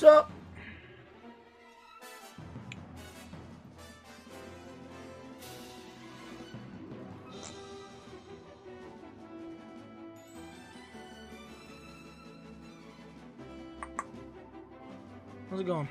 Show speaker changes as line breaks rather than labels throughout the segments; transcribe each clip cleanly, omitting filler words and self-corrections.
What's up? How's it going?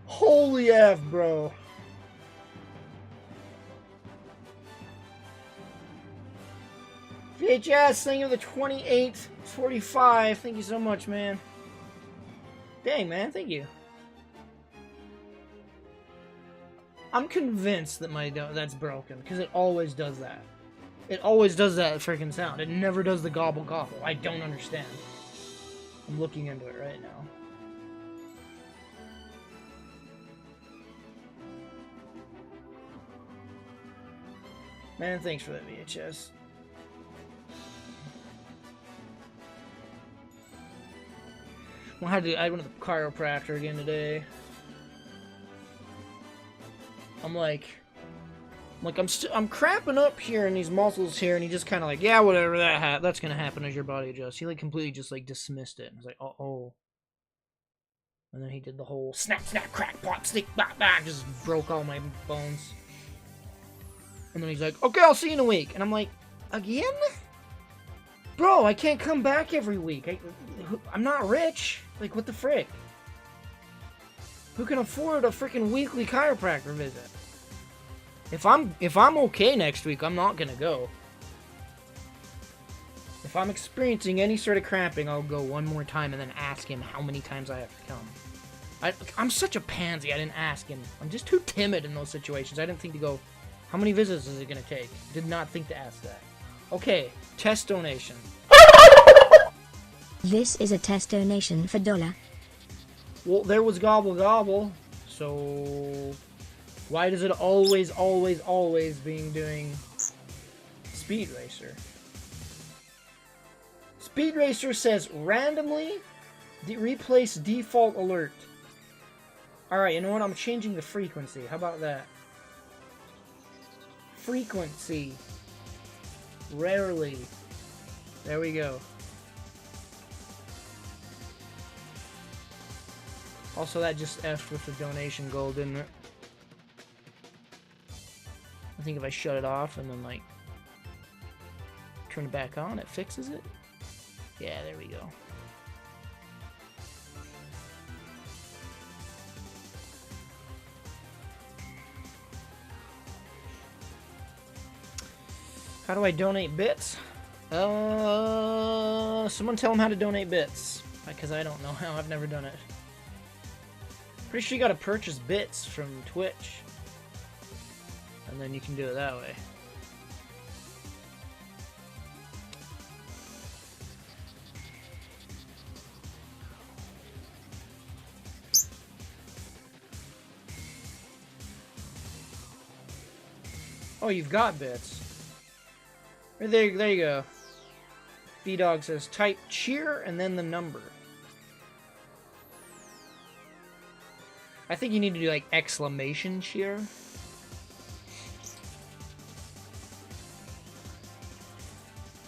Holy F, bro. VHS, thank you for the 2845. Thank you so much, man. Dang, man, thank you. I'm convinced that that's broken, because it always does that. It always does that freaking sound. It never does the gobble gobble. I don't understand. I'm looking into it right now. Man, thanks for that VHS. Well, I went to the chiropractor again today. I'm cramping up here in these muscles here, and he just kind of like, yeah, whatever, that's gonna happen as your body adjusts. He like completely just like dismissed it. I was like, oh. And then he did the whole snap, snap, crack, pop, stick, bop, bop, just broke all my bones. And then he's like, okay, I'll see you in a week. And I'm like, again? Bro, I can't come back every week. I'm not rich. Like, what the frick? Who can afford a freaking weekly chiropractor visit? If I'm okay next week, I'm not gonna go. If I'm experiencing any sort of cramping, I'll go one more time and then ask him how many times I have to come. I'm such a pansy, I didn't ask him. I'm just too timid in those situations. I didn't think to go, how many visits is it gonna take? Did not think to ask that. Okay, test donation.
This is a test donation for $1.
Well, there was gobble gobble, so why does it always being doing Speed Racer? Speed Racer says randomly replace default alert. Alright, you know what? I'm changing the frequency. How about that? Frequency. Rarely. There we go. Also, that just F'd with the donation goal, didn't it? I think if I shut it off and then, like, turn it back on, it fixes it? Yeah, there we go. How do I donate bits? Someone tell them how to donate bits. Because I don't know how. I've never done it. Pretty sure you gotta purchase bits from Twitch. And then you can do it that way. Oh, you've got bits. There you go. B-Dog says, type cheer and then the number. I think you need to do, like, exclamation cheer.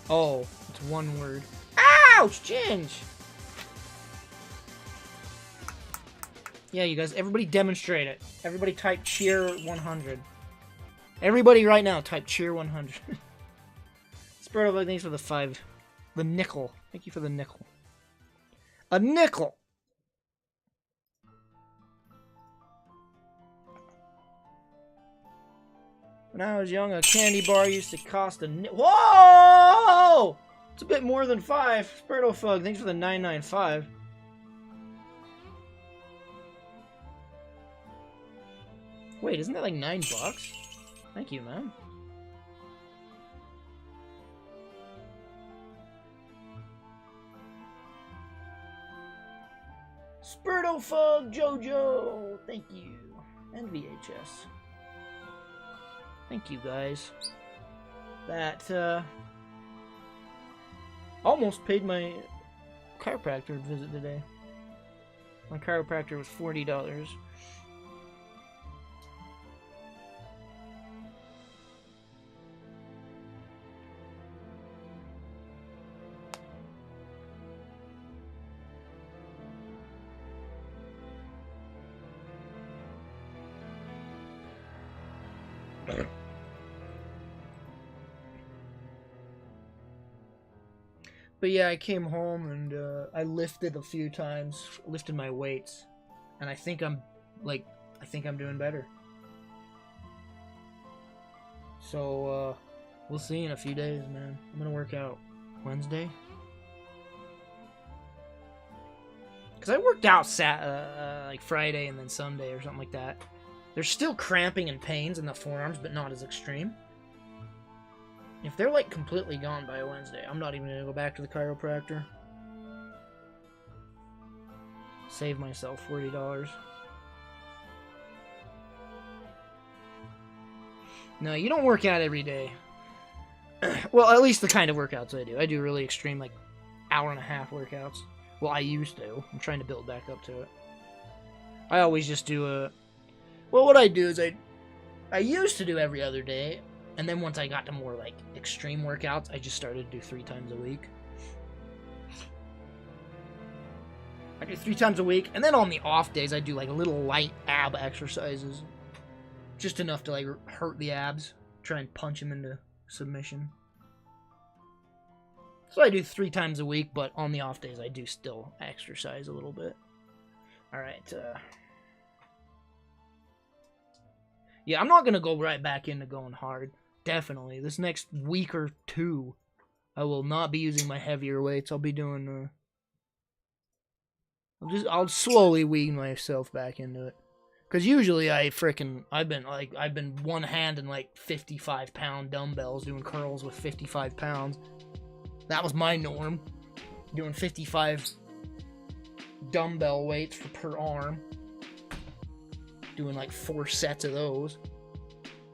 Oh, it's one word. Ouch! Ginge! Yeah, you guys, everybody demonstrate it. Everybody type cheer 100. Everybody right now type cheer 100. Spread over, thanks for the 5. The nickel. Thank you for the nickel. A nickel! When I was young, a candy bar used to cost a Whoa! It's a bit more than 5. Sperto Fug, thanks for the 995. Wait, isn't that like $9? Thank you, man. Spurto Fug Jojo, thank you. And VHS. Thank you, guys. That, almost paid my chiropractor visit today. My chiropractor was $40. But yeah, I came home and I lifted a few times, lifted my weights, and I think I'm doing better. So we'll see in a few days, man. I'm gonna work out Wednesday, cause I worked out like Friday and then Sunday or something like that. There's still cramping and pains in the forearms, but not as extreme. If they're like completely gone by Wednesday, I'm not even gonna go back to the chiropractor. Save myself $40. No, you don't work out every day. Well, at least the kind of workouts I do. I do really extreme, like, hour-and-a-half workouts. Well, I used to. I'm trying to build back up to it. I always just do a... Well, what I do is I used to do every other day. And then once I got to more, like, extreme workouts, I just started to do 3 times a week. I do 3 times a week, and then on the off days, I do, like, little light ab exercises. Just enough to, like, hurt the abs. Try and punch them into submission. So I do 3 times a week, but on the off days, I do still exercise a little bit. Alright, yeah, I'm not gonna go right back into going hard. Definitely. This next week or 2, I will not be using my heavier weights. I'll be doing, I'll slowly wean myself back into it. Cause usually I've been one-handing like 55-pound dumbbells, doing curls with 55 pounds. That was my norm. Doing 55 dumbbell weights per arm. Doing like 4 sets of those.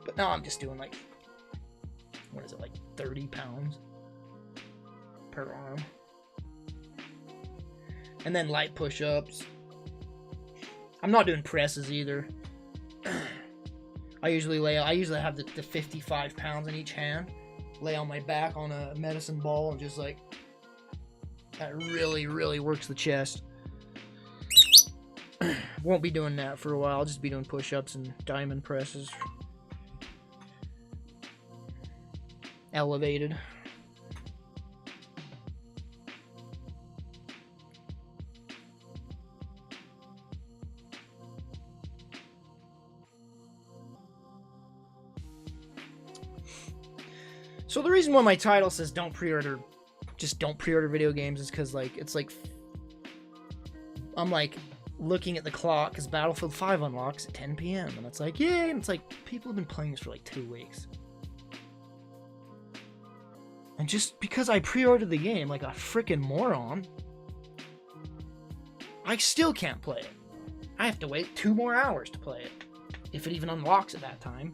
But now I'm just doing like, what is it, like 30 pounds per arm. And then light push-ups. I'm not doing presses either. I usually have the 55 pounds in each hand. Lay on my back on a medicine ball and just like, that really, really works the chest. Won't be doing that for a while. I'll just be doing push-ups and diamond presses. Elevated. So the reason why my title says don't pre-order video games is because like it's like I'm like looking at the clock because Battlefield 5 unlocks at 10 p.m. and it's like, yay, and it's like people have been playing this for like 2 weeks. And just because I pre-ordered the game like a freaking moron, I still can't play it. I have to wait 2 more hours to play it, if it even unlocks at that time.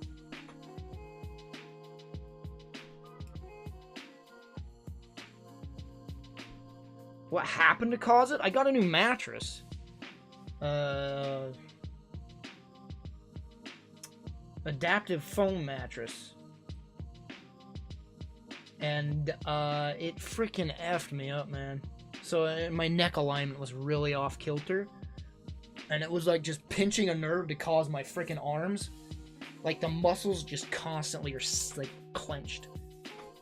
What happened to cause it? I got a new mattress. Adaptive foam mattress. And it freaking effed me up, man. So my neck alignment was really off kilter. And it was like just pinching a nerve to cause my freaking arms. Like the muscles just constantly are like clenched.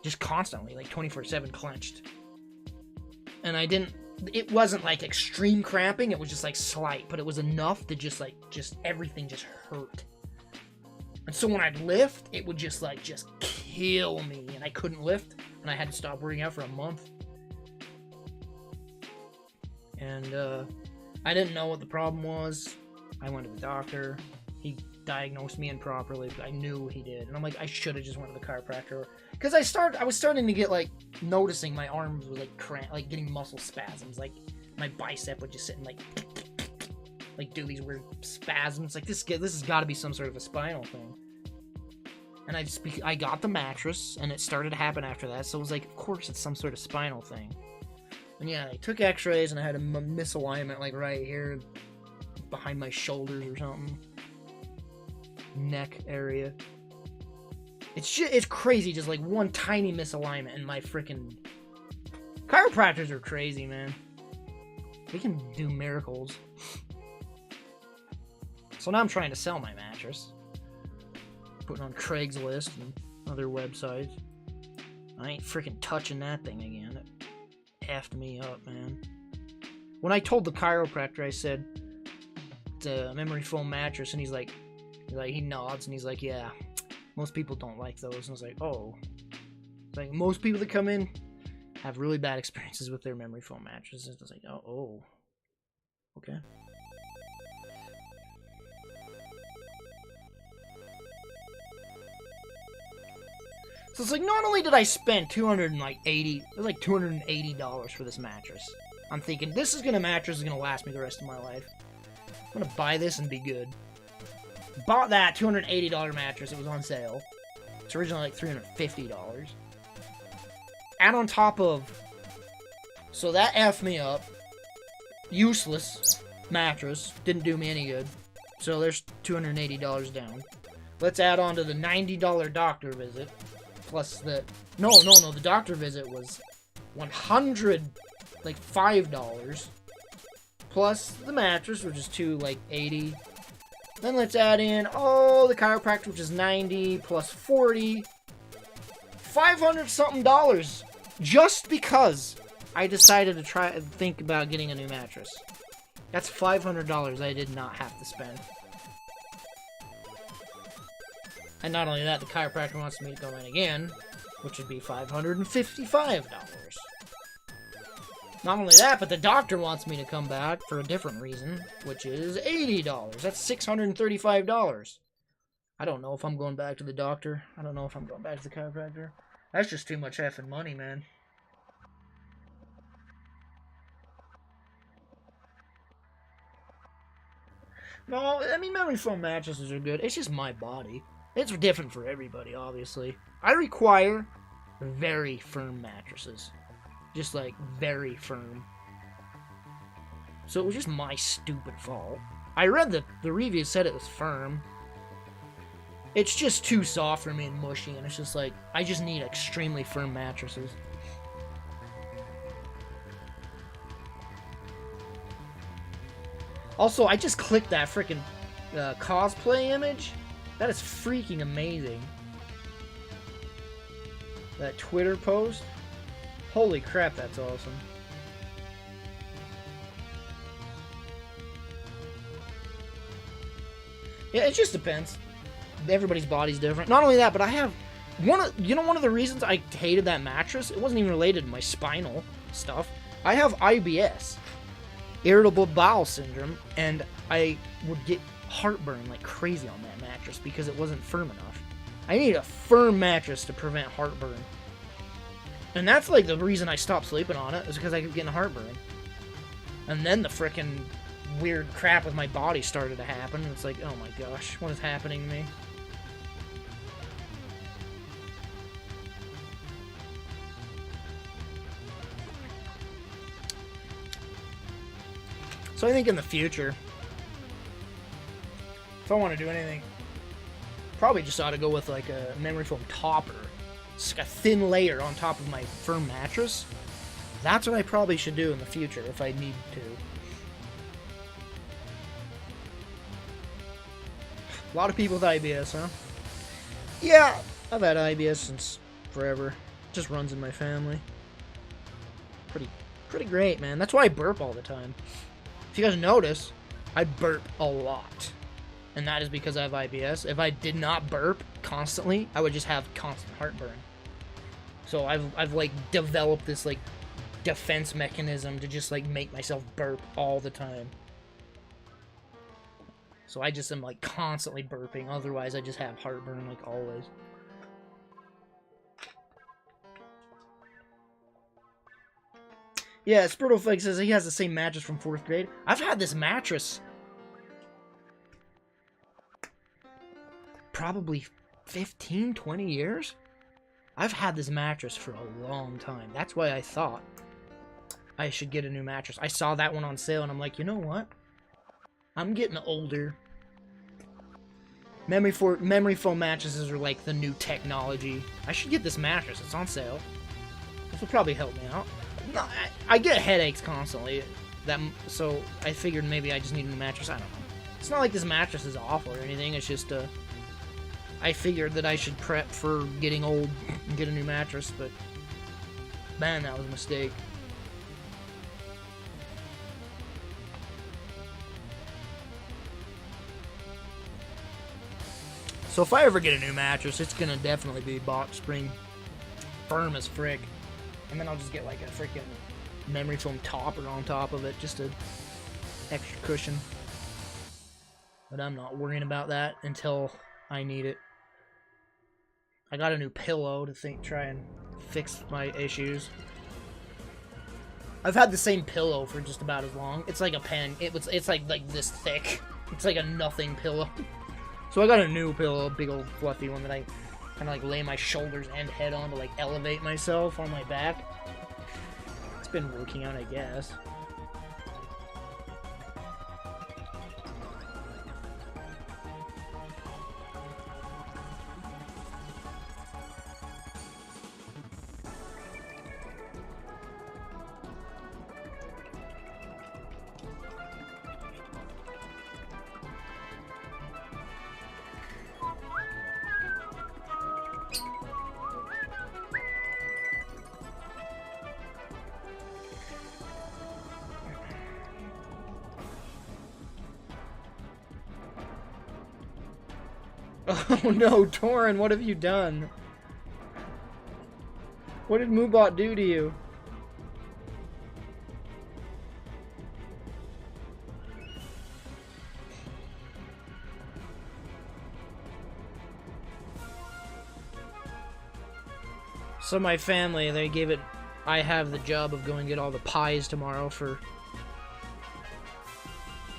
Just constantly, like 24/7 clenched. And it wasn't like extreme cramping, it was just like slight, but it was enough to just everything just hurt. And so when I'd lift, it would just kill me, and I couldn't lift, and I had to stop working out for a month. And I didn't know what the problem was. I went to the doctor. diagnosed me improperly, but I knew he did. And I'm like, I should have just went to the chiropractor. Because I was starting to get, like, noticing my arms were, like, getting muscle spasms. Like, my bicep would just sit and, like, do these weird spasms. Like, this has got to be some sort of a spinal thing. And I got the mattress, and it started to happen after that. So it was like, of course it's some sort of spinal thing. And yeah, I took x-rays, and I had a misalignment, like, right here, behind my shoulders or something. Neck area. It's crazy, just, like, one tiny misalignment, and my freaking... Chiropractors are crazy, man. They can do miracles. So now I'm trying to sell my mattress. Putting on Craigslist and other websites. I ain't freaking touching that thing again. It effed me up, man. When I told the chiropractor, I said it's a memory foam mattress, and he nods and he's like, yeah, most people don't like those. And I was like, oh. It's like, most people that come in have really bad experiences with their memory foam mattresses. And I was like, oh, okay. So it's like, not only did I spend $280 for this mattress. I'm thinking, this mattress is gonna last me the rest of my life. I'm gonna buy this and be good. Bought that $280 mattress, it was on sale. It's originally like $350. And on top of... So that effed me up. Useless mattress. Didn't do me any good. So there's $280 down. Let's add on to the $90 doctor visit. Plus the... No, the doctor visit was $105. Plus the mattress, which is $280. Then let's add in, the chiropractor, which is $90 plus $40. $500-something. Just because I decided to think about getting a new mattress. That's $500 I did not have to spend. And not only that, the chiropractor wants me to go in again, which would be $555. Not only that, but the doctor wants me to come back for a different reason, which is $80. That's $635. I don't know if I'm going back to the doctor. I don't know if I'm going back to the chiropractor. That's just too much effing money, man. No, I mean, memory foam mattresses are good. It's just my body. It's different for everybody, obviously. I require very firm mattresses. Just, like, very firm. So it was just my stupid fault. I read that the review said it was firm. It's just too soft for me and mushy, and it's just like, I just need extremely firm mattresses. Also, I just clicked that freaking cosplay image. That is freaking amazing. That Twitter post. Holy crap, that's awesome. Yeah, it just depends. Everybody's body's different. Not only that, but I have one of the reasons I hated that mattress, it wasn't even related to my spinal stuff. I have IBS, irritable bowel syndrome, and I would get heartburn like crazy on that mattress because it wasn't firm enough. I need a firm mattress to prevent heartburn. And that's like the reason I stopped sleeping on it, is because I kept getting heartburn. And then the frickin' weird crap with my body started to happen. It's like, oh my gosh, what is happening to me? So I think in the future, if I want to do anything, probably just ought to go with like a memory foam topper. It's like a thin layer on top of my firm mattress. That's what I probably should do in the future if I need to. A lot of people with IBS, huh? Yeah, I've had IBS since forever. It just runs in my family. Pretty great, man. That's why I burp all the time. If you guys notice, I burp a lot. And that is because I have IBS. If I did not burp constantly, I would just have constant heartburn. So I've like developed this like defense mechanism to just like make myself burp all the time. So I just am like constantly burping. Otherwise, I just have heartburn like always. Yeah, Spirtle Flake says he has the same mattress from 4th grade. I've had this mattress probably 15, 20 years. I've had this mattress for a long time. That's why I thought I should get a new mattress. I saw that one on sale and I'm like, you know what? I'm getting older. Memory foam mattresses are like the new technology. I should get this mattress. It's on sale. This will probably help me out. No, I get headaches constantly. So I figured maybe I just need a new mattress. I don't know. It's not like this mattress is awful or anything. It's just I figured that I should prep for getting old and get a new mattress, but man, that was a mistake. So if I ever get a new mattress, it's gonna definitely be box spring, firm as frick, and then I'll just get like a freaking memory foam topper on top of it, just a extra cushion. But I'm not worrying about that until I need it. I got a new pillow to try and fix my issues. I've had the same pillow for just about as long. It's like a pen. It's like this thick. It's like a nothing pillow. So I got a new pillow, a big old fluffy one that I kind of like lay my shoulders and head on to like elevate myself on my back. It's been working out, I guess. Oh no, Torin, what have you done? What did Moobot do to you? So my family, they gave it... I have the job of going get all the pies tomorrow for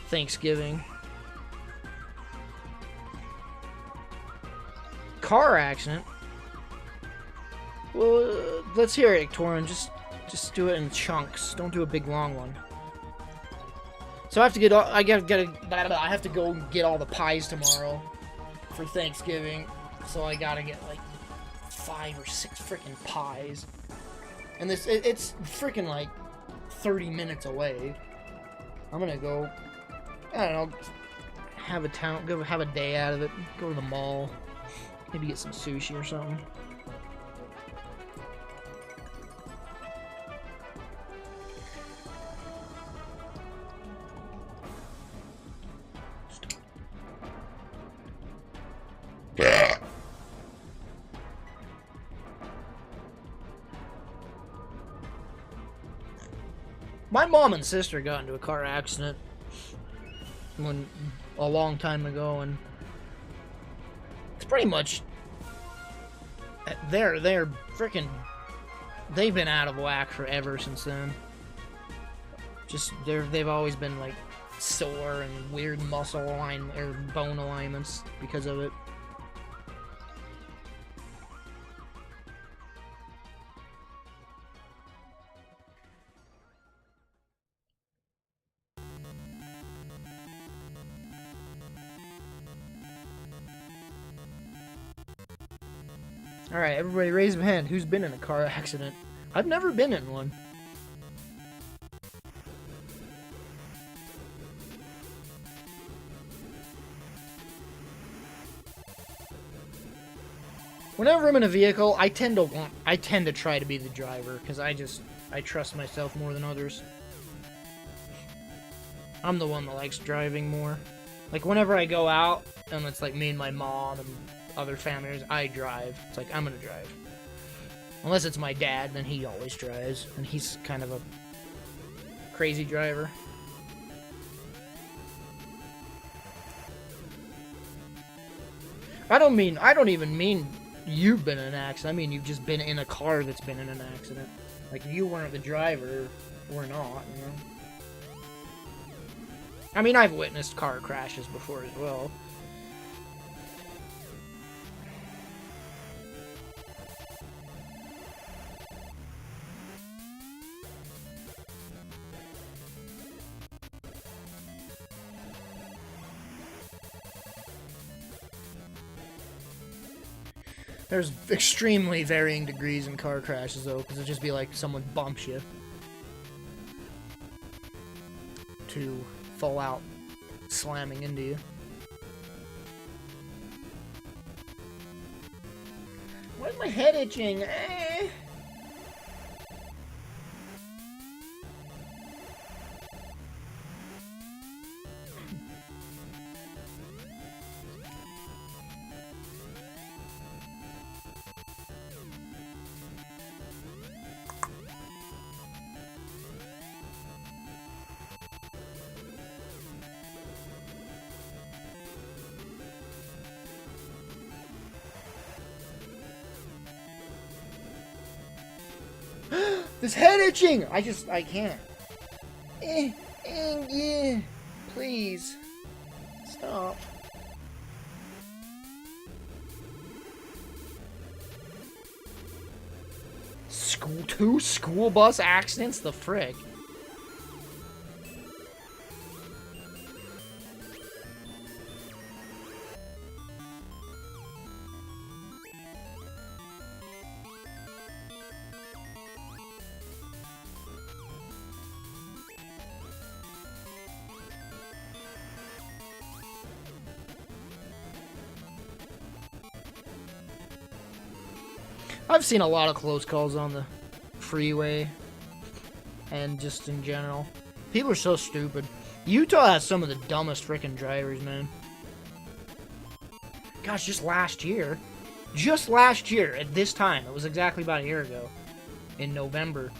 Thanksgiving. Car accident? Well, let's hear it, Torin. Just do it in chunks. Don't do a big long one. So I have to get I have to go get all the pies tomorrow for Thanksgiving. So I gotta get like 5 or 6 freaking pies. And it's freaking like 30 minutes away. I'm gonna go, I don't know, go have a day out of it, go to the mall. Maybe get some sushi or something. My mom and sister got into a car accident a long time ago, and it's pretty much they're freaking they've been out of whack forever since then. Just they've always been like sore and weird muscle alignment or bone alignments because of it. Alright, everybody raise your hand. Who's been in a car accident? I've never been in one. Whenever I'm in a vehicle, I tend to try to be the driver, because I trust myself more than others. I'm the one that likes driving more. Like, whenever I go out, and it's like me and my mom and other families, I drive. It's like, I'm gonna drive. Unless it's my dad, then he always drives, and he's kind of a crazy driver. I don't even mean you've been in an accident. I mean you've just been in a car that's been in an accident. Like, you weren't the driver, or not, you know? I mean, I've witnessed car crashes before as well. There's extremely varying degrees in car crashes, though, because it'd just be like someone bumps you to fall out slamming into you. Why is my head itching? This head itching! I can't. Yeah. Please. Stop. Two school bus accidents? The frick? I've seen a lot of close calls on the freeway and just in general. People are so stupid. Utah has some of the dumbest freaking drivers, man. Gosh, just last year at this time, it was exactly about a year ago, in November,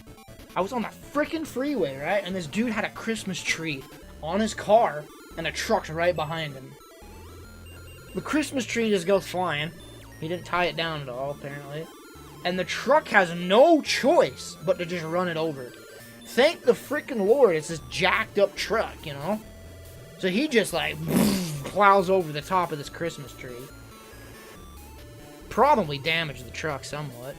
I was on the freaking freeway, right? And this dude had a Christmas tree on his car, and a truck's right behind him. The Christmas tree just goes flying. He didn't tie it down at all, apparently. And the truck has no choice but to just run it over. Thank the freaking Lord it's this jacked up truck, you know? So he just like plows over the top of this Christmas tree. Probably damaged the truck somewhat.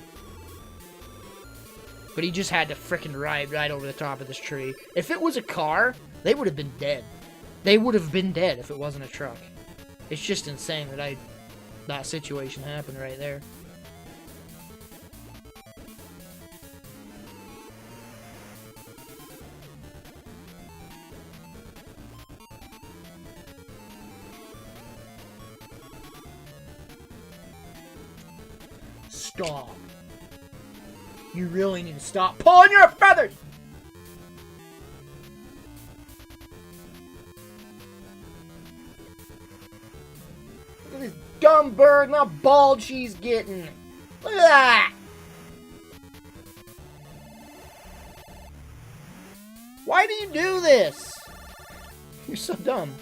But he just had to freaking ride right over the top of this tree. If it was a car, they would have been dead. They would have been dead if it wasn't a truck. It's just insane that that situation happened right there. Stop. You really need to stop pulling your feathers! Look at this dumb bird and how bald she's getting. Look at that! Why do you do this? You're so dumb.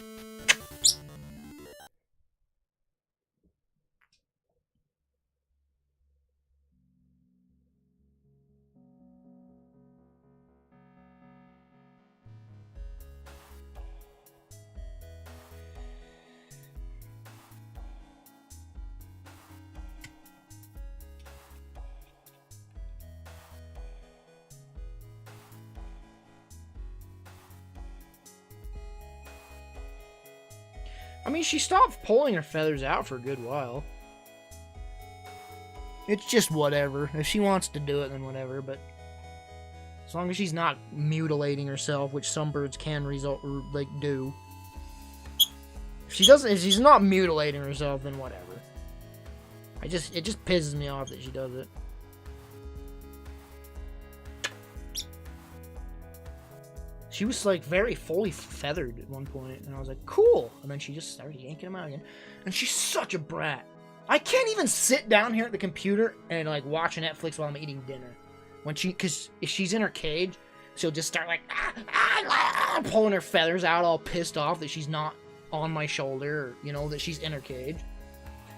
I mean, she stopped pulling her feathers out for a good while. It's just whatever. If she wants to do it, then whatever, but as long as she's not mutilating herself, which some birds can do. If she's not mutilating herself, then whatever. It just pisses me off that she does it. She was like very fully feathered at one point, and I was like, cool. And then she just started yanking them out again. And she's such a brat. I can't even sit down here at the computer and like watch Netflix while I'm eating dinner. Because if she's in her cage, she'll just start like pulling her feathers out, all pissed off that she's not on my shoulder, or, you know, that she's in her cage.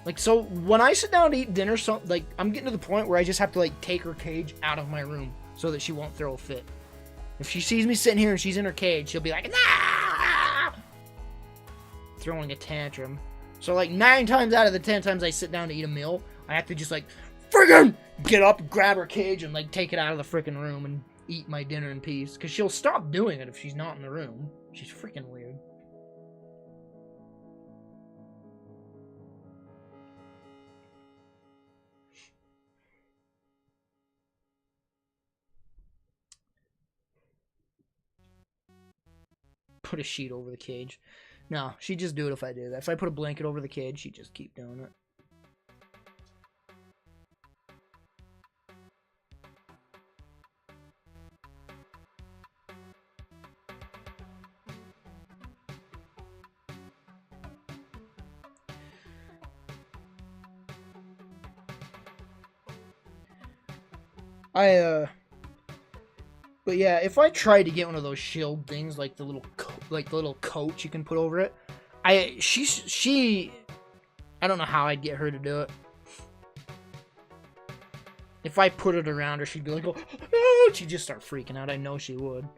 Like, so when I sit down to eat dinner, so like I'm getting to the point where I just have to like take her cage out of my room so that she won't throw a fit. If she sees me sitting here and she's in her cage, she'll be like, nah! Throwing a tantrum. So like 9 times out of the 10 times I sit down to eat a meal, I have to just like friggin' get up, grab her cage, and like take it out of the frickin' room and eat my dinner in peace. Cause she'll stop doing it if she's not in the room. She's freaking weird. Put a sheet over the cage. No, she'd just do it if I do that. If I put a blanket over the cage, she'd just keep doing it. But yeah, if I tried to get one of those shield things, like the little coat you can put over it, I don't know how I'd get her to do it. If I put it around her, she'd be like, oh, she'd just start freaking out. I know she would.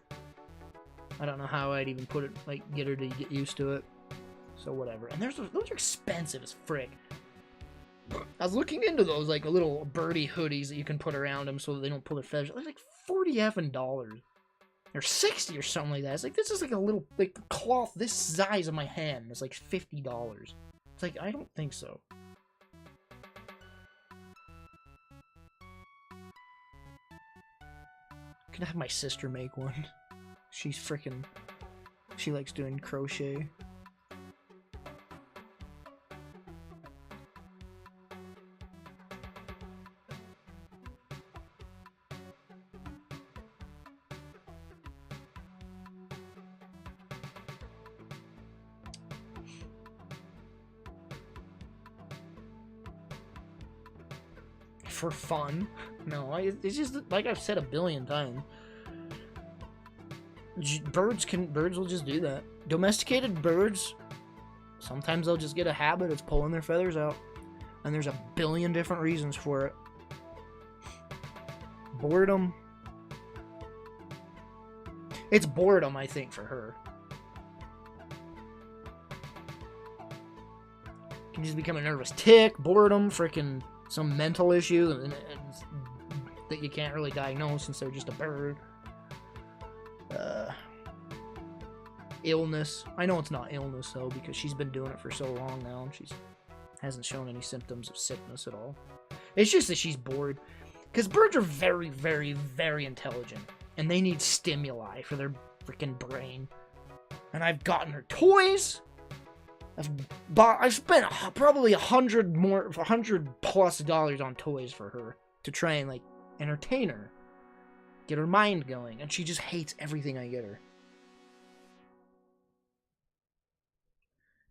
I don't know how I'd even put it, like, get her to get used to it. So whatever. And those are expensive as frick. I was looking into those, like, little birdie hoodies that you can put around them so that they don't pull their feathers. They're like $40 effing. Or 60 or something like that. It's like, this is like a little, like, cloth this size of my hand. It's like $50. It's like, I don't think so. I'm gonna have my sister make one. She likes doing crochet. For fun. No, it's just like I've said a billion times. Birds will just do that. Domesticated birds, sometimes they'll just get a habit of pulling their feathers out. And there's a billion different reasons for it. Boredom. It's boredom, I think, for her. Can just become a nervous tick, boredom, freaking some mental issue that you can't really diagnose since they're just a bird. Illness. I know it's not illness though, because she's been doing it for so long now and she hasn't shown any symptoms of sickness at all. It's just that she's bored. Because birds are very, very, very intelligent. And they need stimuli for their freaking brain. And I've gotten her toys. I've spent probably $100+ on toys for her to try and like entertain her, get her mind going, and she just hates everything I get her.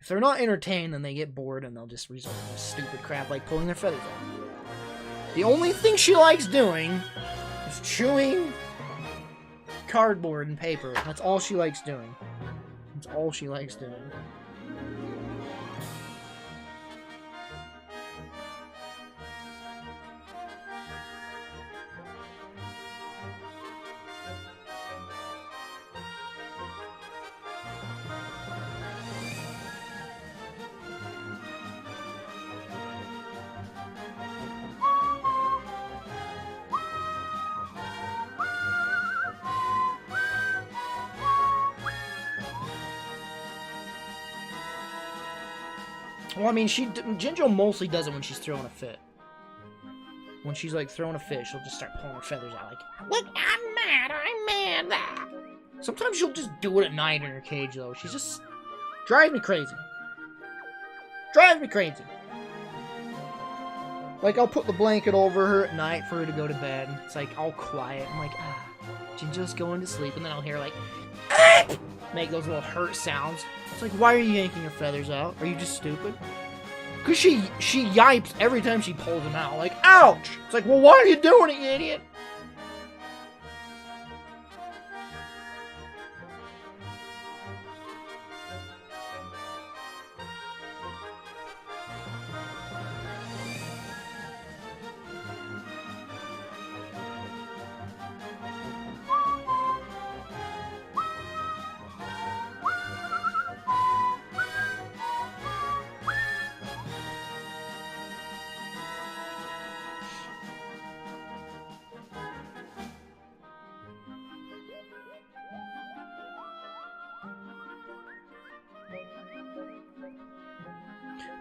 If they're not entertained, then they get bored and they'll just resort to stupid crap like pulling their feathers out. The only thing she likes doing is chewing cardboard and paper. That's all she likes doing. That's all she likes doing. Well, I mean, Jinjo mostly does it when she's throwing a fit. When she's, like, throwing a fit, she'll just start pulling her feathers out, like, look, I'm mad. Sometimes she'll just do it at night in her cage, though. She's just... drives me crazy. Like, I'll put the blanket over her at night for her to go to bed. It's, like, all quiet. I'm like, Jinjo's going to sleep. And then I'll hear, like, make those little hurt sounds. It's like, why are you yanking your feathers out? Are you just stupid? Because she yipes every time she pulls them out. Like, ouch! It's like, well, why are you doing it, you idiot?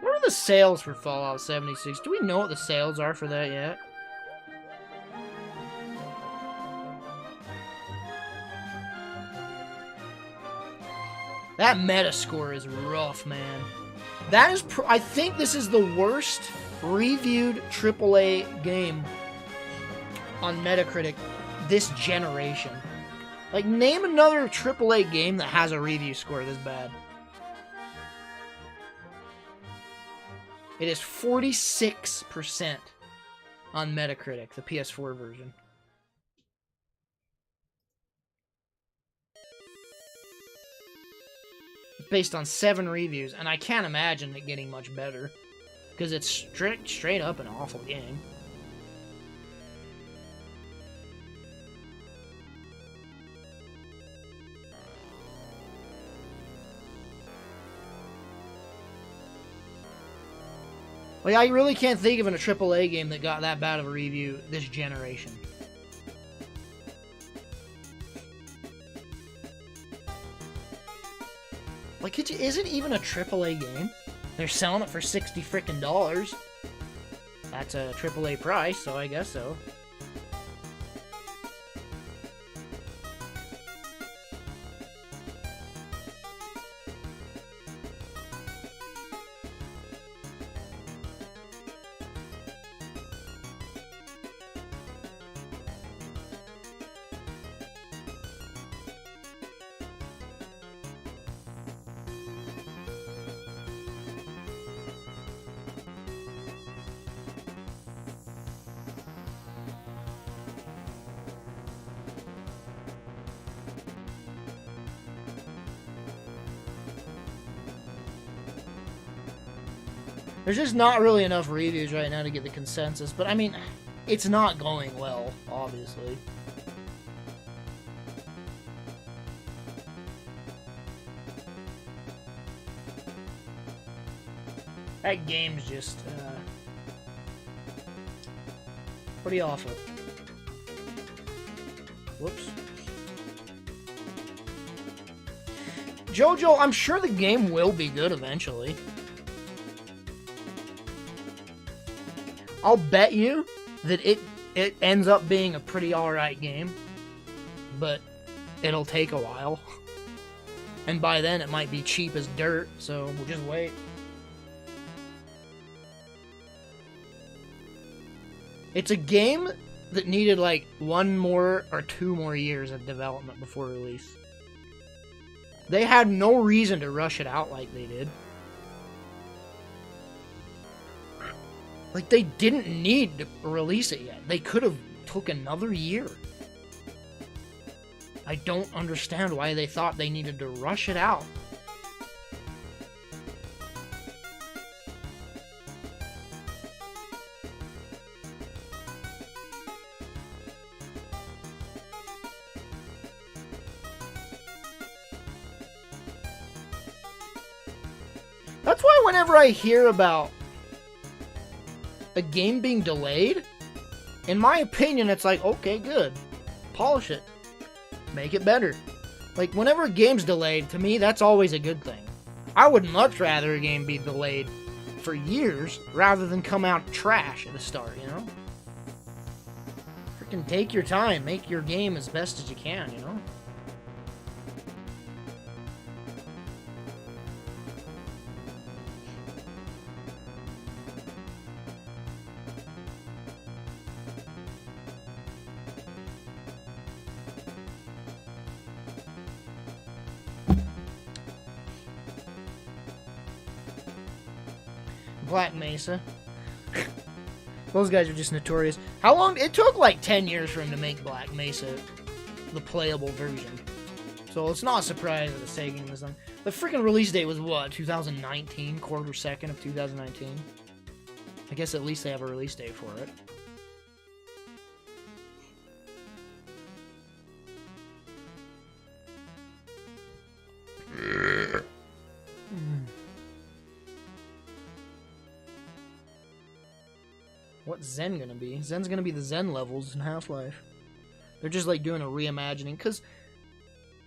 What are the sales for Fallout 76? Do we know what the sales are for that yet? That Metascore is rough, man. That is, I think this is the worst reviewed AAA game on Metacritic this generation. Like, name another AAA game that has a review score this bad. It is 46% on Metacritic, the PS4 version. It's based on 7 reviews, and I can't imagine it getting much better. Because it's straight up an awful game. Like, I really can't think of a AAA game that got that bad of a review this generation. Like, is it even a AAA game? They're selling it for $60 frickin'. That's a AAA price, so I guess so. There's just not really enough reviews right now to get the consensus, but I mean, it's not going well, obviously. That game's just, pretty awful. Whoops. JoJo, I'm sure the game will be good eventually. I'll bet you that it ends up being a pretty alright game, but it'll take a while. And by then it might be cheap as dirt, so we'll just wait. It's a game that needed like 1 more or 2 more years of development before release. They had no reason to rush it out like they did. Like, they didn't need to release it yet. They could have took another year. I don't understand why they thought they needed to rush it out. That's why whenever I hear about a game being delayed, in my opinion, it's like, okay, good. Polish it. Make it better. Like, whenever a game's delayed, to me, that's always a good thing. I would much rather a game be delayed for years rather than come out trash at the start, you know? Freaking take your time. Make your game as best as you can, you know? Black Mesa. Those guys are just notorious. How long? It took like 10 years for him to make Black Mesa the playable version. So it's not a surprise that it's taking this long. The freaking release date was what? 2019? Quarter second of 2019? I guess at least they have a release date for it. What's Zen gonna be? Zen's gonna be the Zen levels in Half-Life. They're just like doing a reimagining, because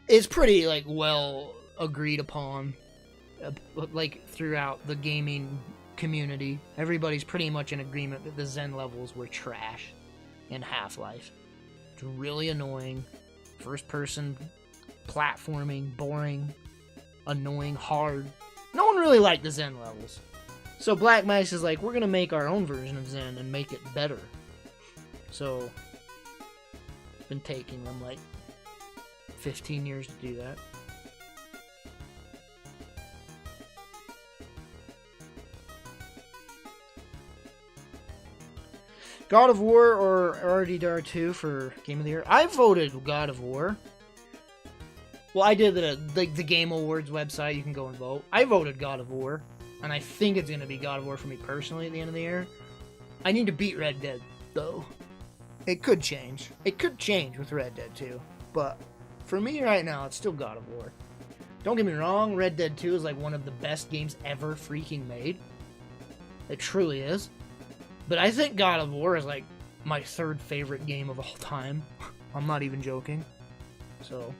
it's pretty like well agreed upon, like throughout the gaming community, everybody's pretty much in agreement that the Zen levels were trash in Half-Life. It's really annoying. First person platforming, boring, annoying, hard. No one really liked the Zen levels. So Black Mice is like, we're gonna make our own version of Zen and make it better. So it's been taking them like 15 years to do that. God of War or RDR 2 for Game of the Year? I voted God of War. Well, I did the Game Awards website. You can go and vote. I voted God of War, and I think it's going to be God of War for me personally at the end of the year. I need to beat Red Dead, though. It could change. It could change with Red Dead 2, but for me right now, it's still God of War. Don't get me wrong, Red Dead 2 is like one of the best games ever freaking made. It truly is. But I think God of War is like my third favorite game of all time. I'm not even joking. So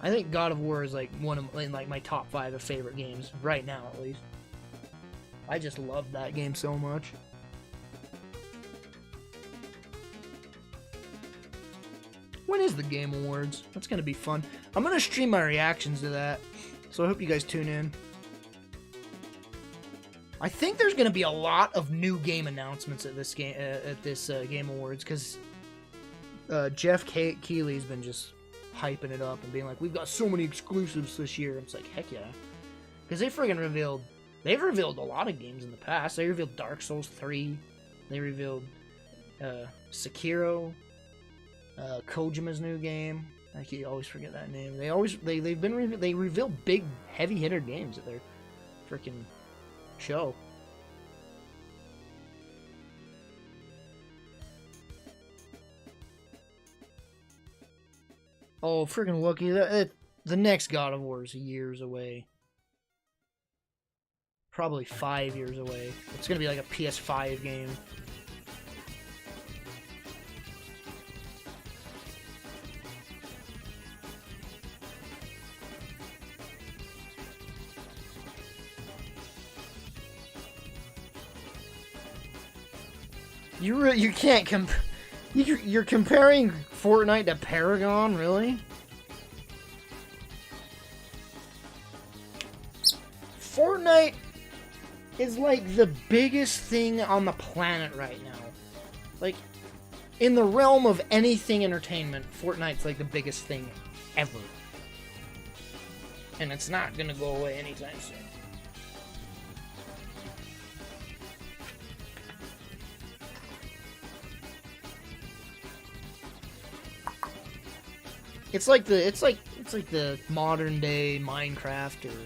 I think God of War is like one of like my top 5 of favorite games right now, at least. I just love that game so much. When is the Game Awards? That's gonna be fun. I'm gonna stream my reactions to that, so I hope you guys tune in. I think there's going to be a lot of new game announcements at this Game Awards, because Jeff Keighley's been just hyping it up and being like, we've got so many exclusives this year. It's like, heck yeah, because they've revealed a lot of games in the past. They revealed Dark Souls 3, they revealed Sekiro, Kojima's new game. I always forget that name. They reveal big heavy hitter games at their freaking show. Oh, freaking looky! The next God of War is years away. Probably 5 years away. It's gonna be like a PS5 game. You can't you're comparing Fortnite to Paragon, really? Fortnite is like the biggest thing on the planet right now. Like, in the realm of anything entertainment, Fortnite's like the biggest thing ever. And it's not gonna go away anytime soon. It's like the modern day Minecraft, or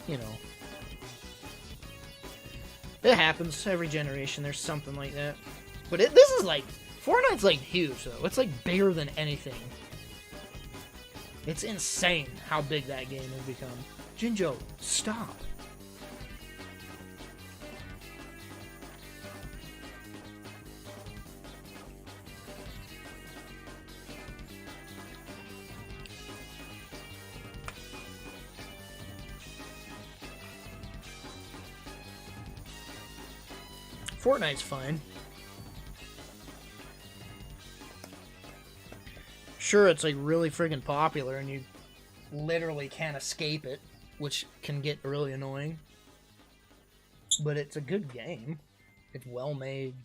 you know, it happens every generation. There's something like that, but this is like Fortnite's like huge though. It's like bigger than anything. It's insane how big that game has become. Jinjo, stop. Fortnite's fine. Sure, it's like really friggin' popular and you literally can't escape it, which can get really annoying. But it's a good game. It's well made.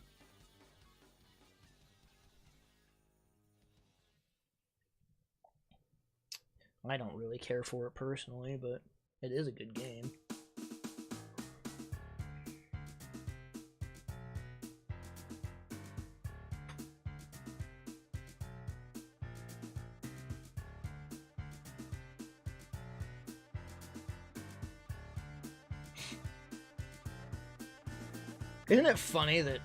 I don't really care for it personally, but it is a good game. Isn't it funny that,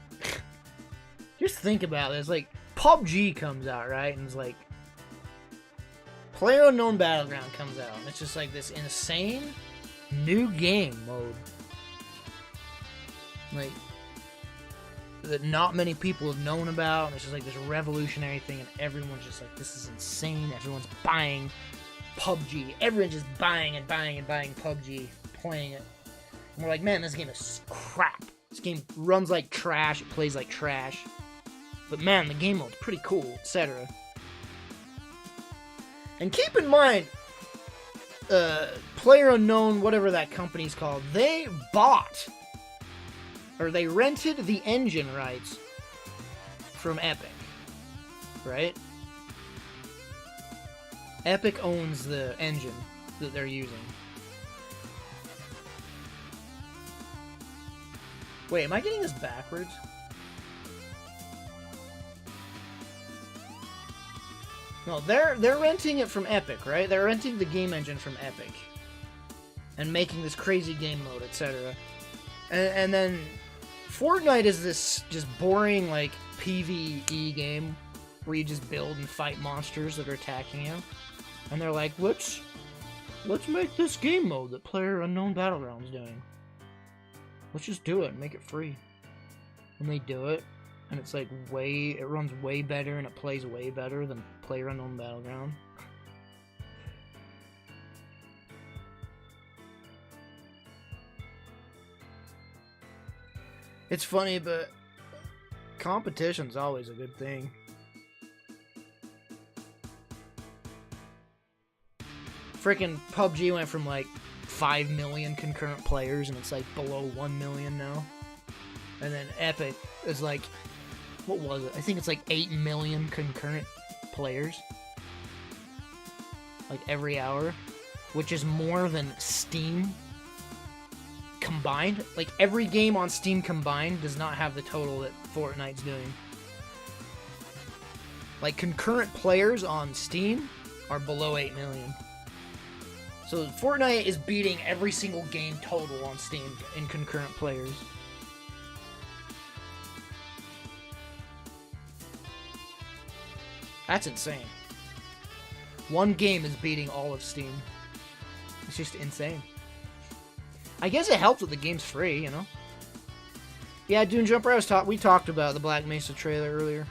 just think about this, like, PUBG comes out, right, and it's like, PlayerUnknown Battleground comes out, and it's just like this insane new game mode, like, that not many people have known about, and it's just like this revolutionary thing, and everyone's just like, this is insane, everyone's buying PUBG. Everyone's just buying and buying and buying PUBG, playing it. And we're like, man, this game is crap. This game runs like trash, it plays like trash. But man, the game mode's pretty cool, etc. And keep in mind, PlayerUnknown, whatever that company's called, they bought, or they rented the engine rights from Epic, right? Epic owns the engine that they're using. Wait, am I getting this backwards? No, they're renting it from Epic, right? They're renting the game engine from Epic. And making this crazy game mode, etc. And then Fortnite is this just boring, like, PvE game where you just build and fight monsters that are attacking you. And they're like, let's make this game mode that PlayerUnknown Battlegrounds doing. Let's just do it and make it free. And they do it, and it's like it runs way better and it plays way better than PlayerUnknown Battleground. It's funny, but competition's always a good thing. Freaking PUBG went from like 5 million concurrent players and it's like below 1 million now. And then Epic is like, what was it? I think it's like 8 million concurrent players. Like every hour. Which is more than Steam combined. Like every game on Steam combined does not have the total that Fortnite's doing. Like concurrent players on Steam are below 8 million. So Fortnite is beating every single game total on Steam in concurrent players. That's insane. One game is beating all of Steam. It's just insane. I guess it helps that the game's free, you know? Yeah, Dune Jumper, we talked about the Black Mesa trailer earlier.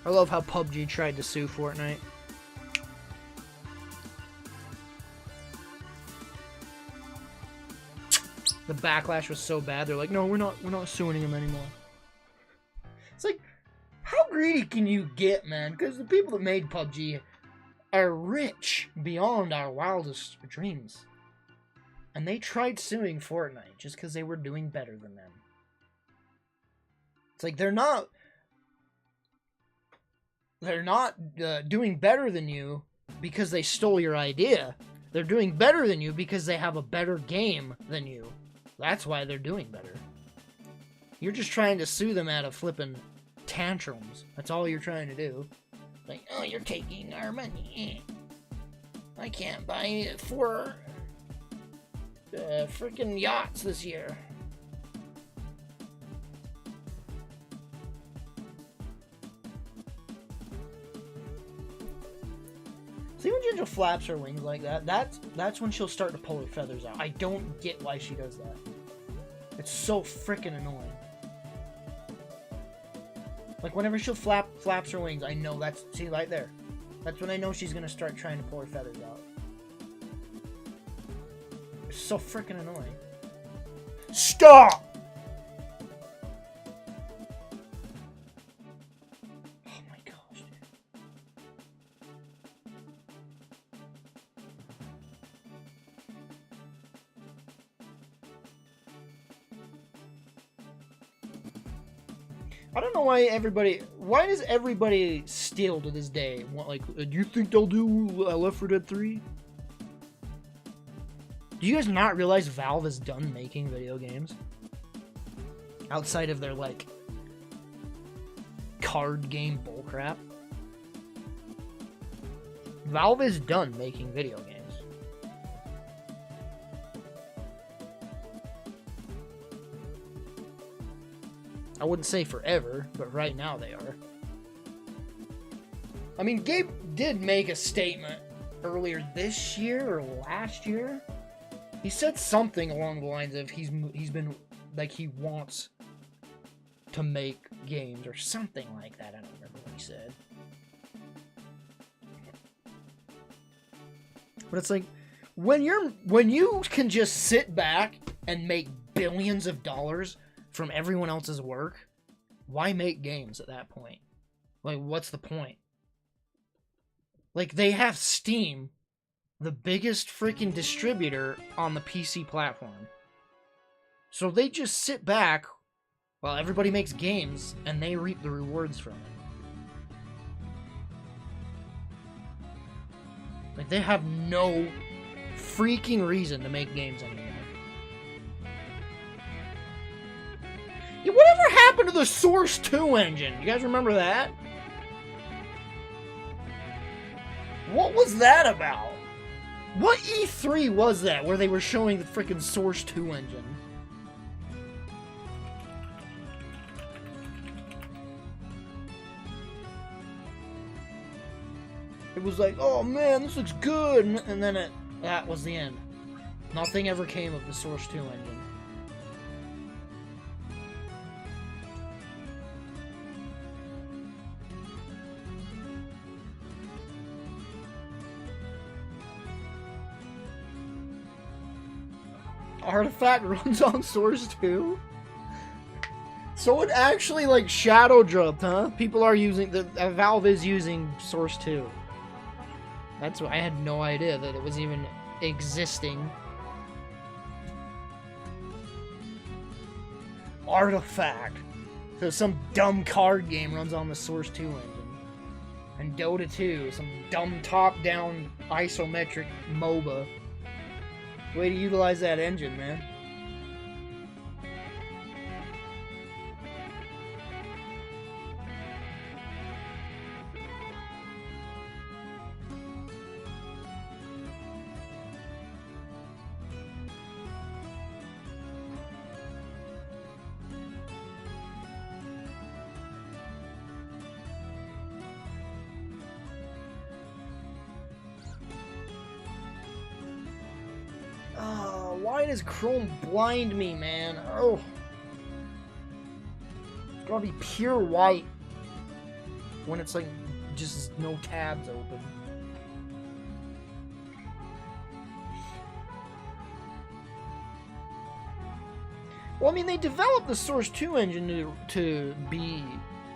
I love how PUBG tried to sue Fortnite. The backlash was so bad, they're like, no, we're not suing him anymore. It's like, how greedy can you get, man? Because the people that made PUBG are rich beyond our wildest dreams. And they tried suing Fortnite just because they were doing better than them. It's like, they're not doing better than you because they stole your idea. They're doing better than you because they have a better game than you. That's why they're doing better. You're just trying to sue them out of flipping tantrums. That's all you're trying to do. Like, oh, you're taking our money. I can't buy 4 freaking yachts this year. See when Ginger flaps her wings like that? That's when she'll start to pull her feathers out. I don't get why she does that. It's so freaking annoying. Like whenever she'll flaps her wings, I know see right there. That's when I know she's gonna start trying to pull her feathers out. It's so freaking annoying. Stop! I don't know why does everybody still to this day want, like, do you think they'll do Left 4 Dead 3? Do you guys not realize Valve is done making video games? Outside of their, like, card game bullcrap? Valve is done making video games. I wouldn't say forever, but right now they are. I mean, Gabe did make a statement earlier this year or last year He said something along the lines of he's been like he wants to make games or something like that. I don't remember what he said. But it's like when you can just sit back and make billions of dollars from everyone else's work, why make games at that point? Like, what's the point? Like, they have Steam, the biggest freaking distributor on the PC platform. So they just sit back while everybody makes games and they reap the rewards from it. Like, they have no freaking reason to make games anymore. Yeah, whatever happened to the Source 2 engine? You guys remember that? What was that about? What E3 was that where they were showing the freaking Source 2 engine? It was like, oh man, this looks good, and then that was the end. Nothing ever came of the Source 2 engine. Artifact runs on Source 2? So it actually, like, shadow dropped, huh? People are using, Valve is using Source 2. That's what, I had no idea that it was even existing. Artifact. So some dumb card game runs on the Source 2 engine. And Dota 2, some dumb top-down isometric MOBA. Way to utilize that engine, man. Why does Chrome blind me, man? Oh. It's gotta be pure white when it's like just no tabs open. Well, I mean, they developed the Source 2 engine to be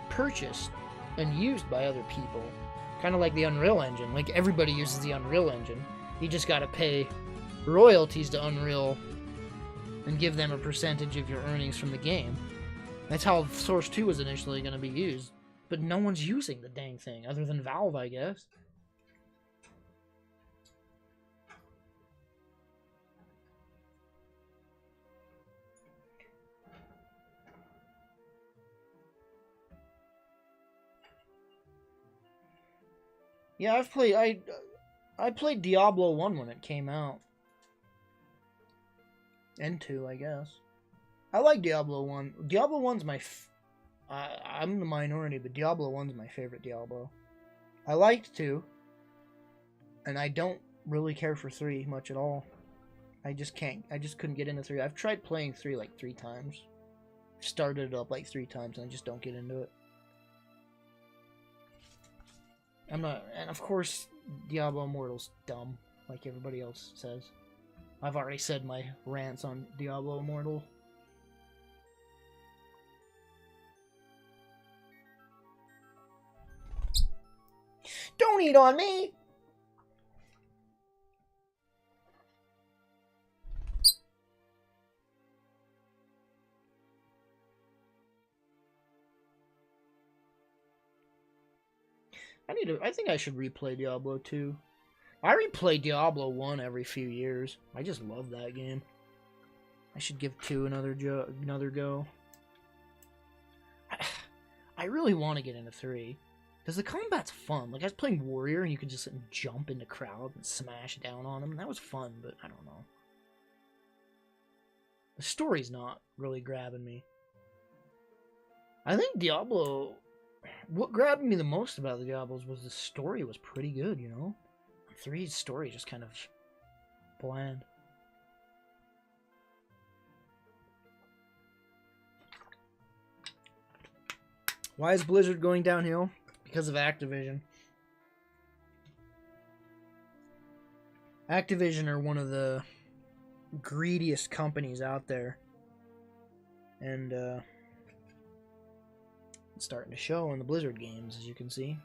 purchased and used by other people. Kind of like the Unreal Engine. Like, everybody uses the Unreal Engine. You just gotta pay royalties to Unreal and give them a percentage of your earnings from the game. That's how Source 2 was initially going to be used. But no one's using the dang thing, other than Valve, I guess. Yeah, I played Diablo 1 when it came out. And 2, I guess. I like Diablo 1. Diablo 1's my... I'm the minority, but Diablo 1's my favorite Diablo. I liked 2. And I don't really care for 3 much at all. I just couldn't get into 3. I've tried playing 3 like 3 times. Started it up like 3 times and I just don't get into it. I'm not... And of course, Diablo Immortal's dumb, like everybody else says. I've already said my rants on Diablo Immortal. Don't eat on me! I think I should replay Diablo 2. I replay Diablo 1 every few years. I just love that game. I should give 2 another go. I really want to get into 3. Because the combat's fun. Like, I was playing Warrior, and you could just jump into crowds and smash down on them. And that was fun, but I don't know. The story's not really grabbing me. I think Diablo... What grabbed me the most about the Diablos was the story was pretty good, you know? 3's story just kind of bland. Why is Blizzard going downhill? Because of Activision. Activision are one of the greediest companies out there. And it's starting to show in the Blizzard games, as you can see.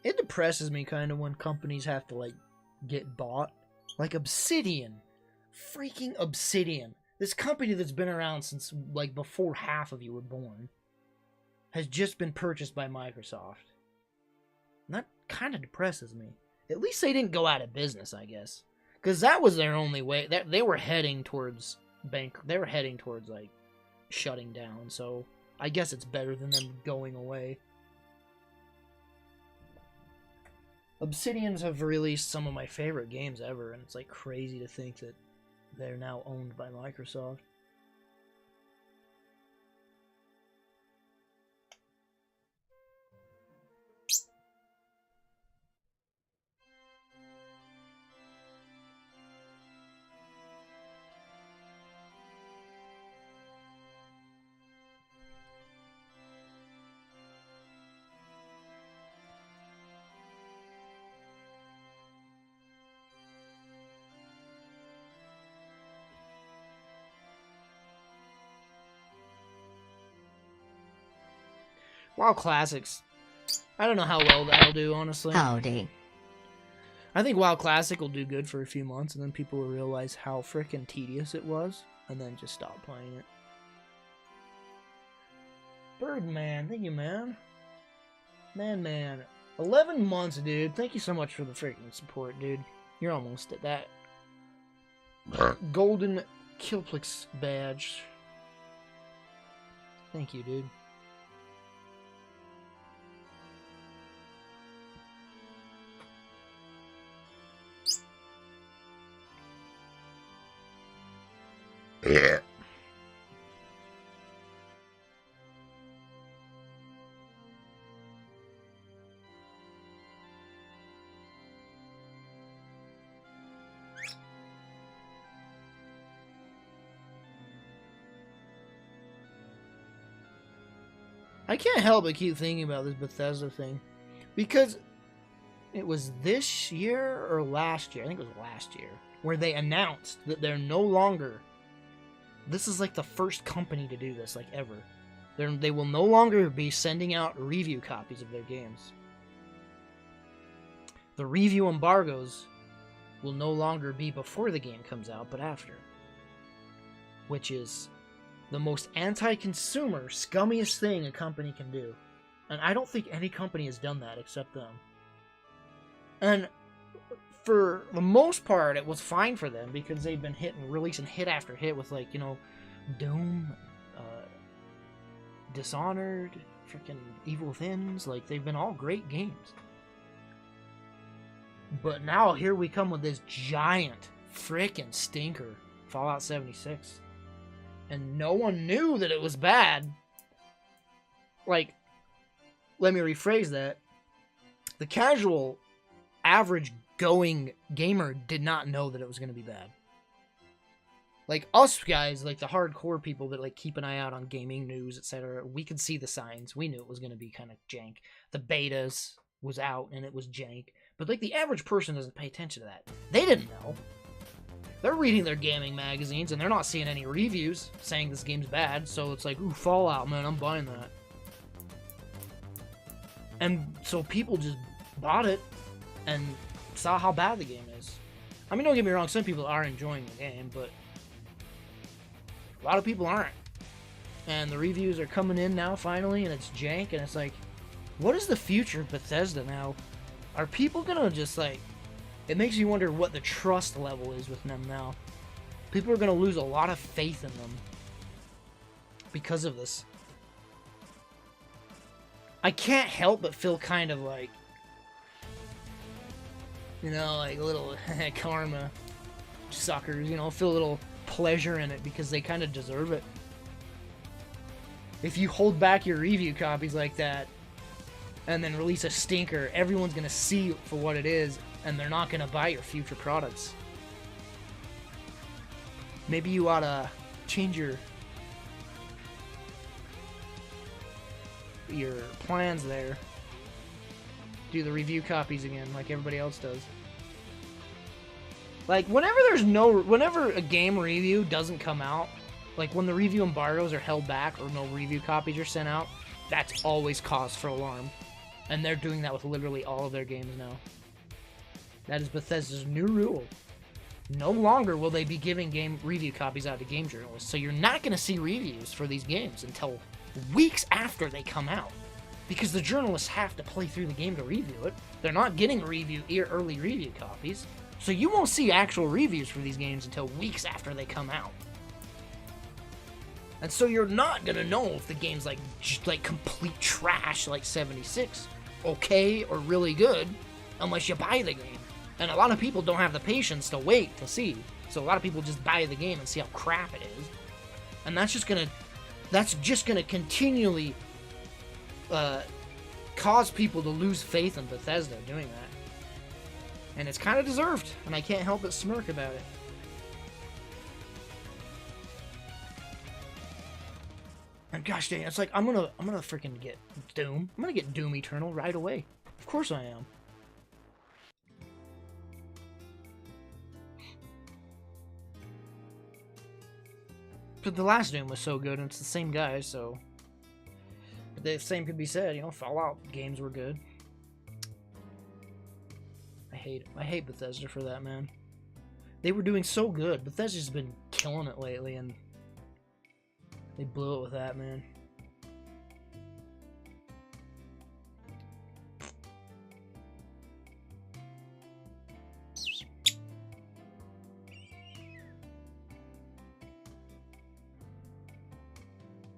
It depresses me kind of when companies have to, like, get bought. Like Obsidian. Freaking Obsidian. This company that's been around since, like, before half of you were born has just been purchased by Microsoft. And that kind of depresses me. At least they didn't go out of business, I guess. Because that was their only way. They were heading towards They were heading towards, like, shutting down. So I guess it's better than them going away. Obsidians have released some of my favorite games ever, and it's like crazy to think that they're now owned by Microsoft. WoW Classics. I don't know how well that'll do, honestly.
Howdy.
I think WoW Classic will do good for a few months, and then people will realize how frickin' tedious it was, and then just stop playing it. Birdman, thank you, man. Man. 11 months, dude. Thank you so much for the freaking support, dude. You're almost at that golden Kilplix badge. Thank you, dude.
Yeah.
I can't help but keep thinking about this Bethesda thing, because it was this year or last year, I think it was last year, where they announced that they're no longer, this is like the first company to do this, like ever. They will no longer be sending out review copies of their games. The review embargoes will no longer be before the game comes out, but after. Which is the most anti-consumer, scummiest thing a company can do. And I don't think any company has done that except them. And for the most part, it was fine for them because they've been releasing hit after hit with, like, you know, Doom, Dishonored, freaking Evil Thins. Like, they've been all great games. But now here we come with this giant freaking stinker, Fallout 76. And no one knew that it was bad. Like, let me rephrase that. The casual, average going gamer did not know that it was going to be bad. Like, us guys, like the hardcore people that, like, keep an eye out on gaming news, etc., we could see the signs. We knew it was going to be kind of jank. The betas was out and it was jank. But, like, the average person doesn't pay attention to that. They didn't know. They're reading their gaming magazines and they're not seeing any reviews saying this game's bad. So it's like, ooh, Fallout, man, I'm buying that. And so people just bought it and saw how bad the game is. I mean, don't get me wrong, some people are enjoying the game, but a lot of people aren't. And the reviews are coming in now, finally, and it's jank, and it's like, what is the future of Bethesda now? Are people gonna just, like... It makes you wonder what the trust level is with them now. People are gonna lose a lot of faith in them because of this. I can't help but feel kind of like, you know, like a little karma suckers, you know, feel a little pleasure in it because they kind of deserve it. If you hold back your review copies like that, and then release a stinker, everyone's gonna see it for what it is, and they're not gonna buy your future products. Maybe you oughta change your plans there. Do the review copies again, like everybody else does. Like, whenever a game review doesn't come out, like when the review embargoes are held back or no review copies are sent out, that's always cause for alarm. And they're doing that with literally all of their games now. That is Bethesda's new rule. No longer will they be giving game review copies out to game journalists, so you're not going to see reviews for these games until weeks after they come out. Because the journalists have to play through the game to review it. They're not getting early review copies. So you won't see actual reviews for these games until weeks after they come out. And so you're not gonna know if the game's like complete trash like 76, okay, or really good, unless you buy the game. And a lot of people don't have the patience to wait to see. So a lot of people just buy the game and see how crap it is. And that's just gonna continually cause people to lose faith in Bethesda doing that. And it's kind of deserved, and I can't help but smirk about it. And gosh dang, it's like I'm gonna freaking get Doom. I'm gonna get Doom Eternal right away. Of course I am. But the last Doom was so good, and it's the same guy, so the same could be said. You know, Fallout games were good. I hate Bethesda for that, man. They were doing so good. Bethesda's been killing it lately, and they blew it with that, man.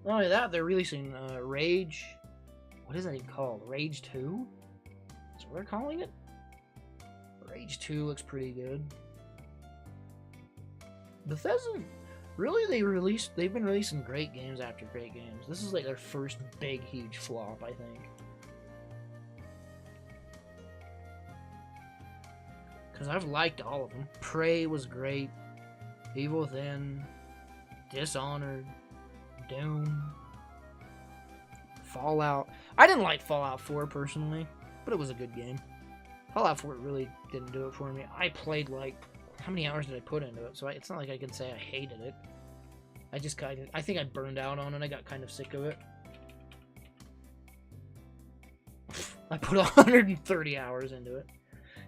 Not only that, they're releasing Rage. What is that even called? Rage 2? Is that what they're calling it? Rage 2 looks pretty good. Bethesda, really, they've been releasing great games after great games. This is like their first big, huge flop, I think. Because I've liked all of them. Prey was great. Evil Within. Dishonored. Doom. Fallout. I didn't like Fallout 4 personally, but it was a good game. Fallout 4 really didn't do it for me. I played like, how many hours did I put into it? So it's not like I can say I hated it. I think I burned out on it. I got kind of sick of it. I put 130 hours into it.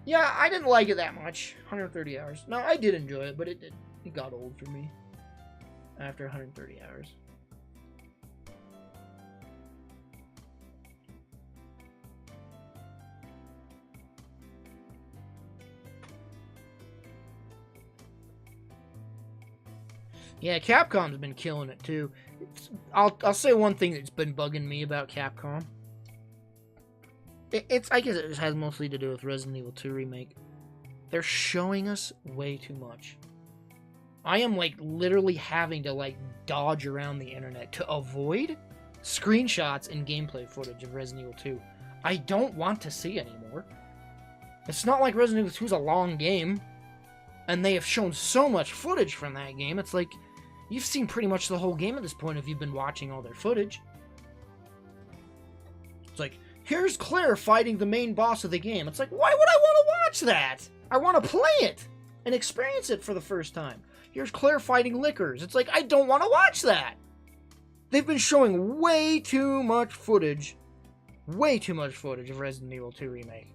Yeah, I didn't like it that much. 130 hours. No, I did enjoy it, but it got old for me after 130 hours. Yeah, Capcom's been killing it too. I'll say one thing that's been bugging me about Capcom. I guess it just has mostly to do with Resident Evil 2 Remake. They're showing us way too much. I am like literally having to like dodge around the internet to avoid screenshots and gameplay footage of Resident Evil 2. I don't want to see anymore. It's not like Resident Evil 2 is a long game, and they have shown so much footage from that game. It's like, you've seen pretty much the whole game at this point if you've been watching all their footage. It's like, here's Claire fighting the main boss of the game. It's like, why would I want to watch that? I want to play it and experience it for the first time. Here's Claire fighting Lickers. It's like, I don't want to watch that. They've been showing way too much footage of Resident Evil 2 Remake.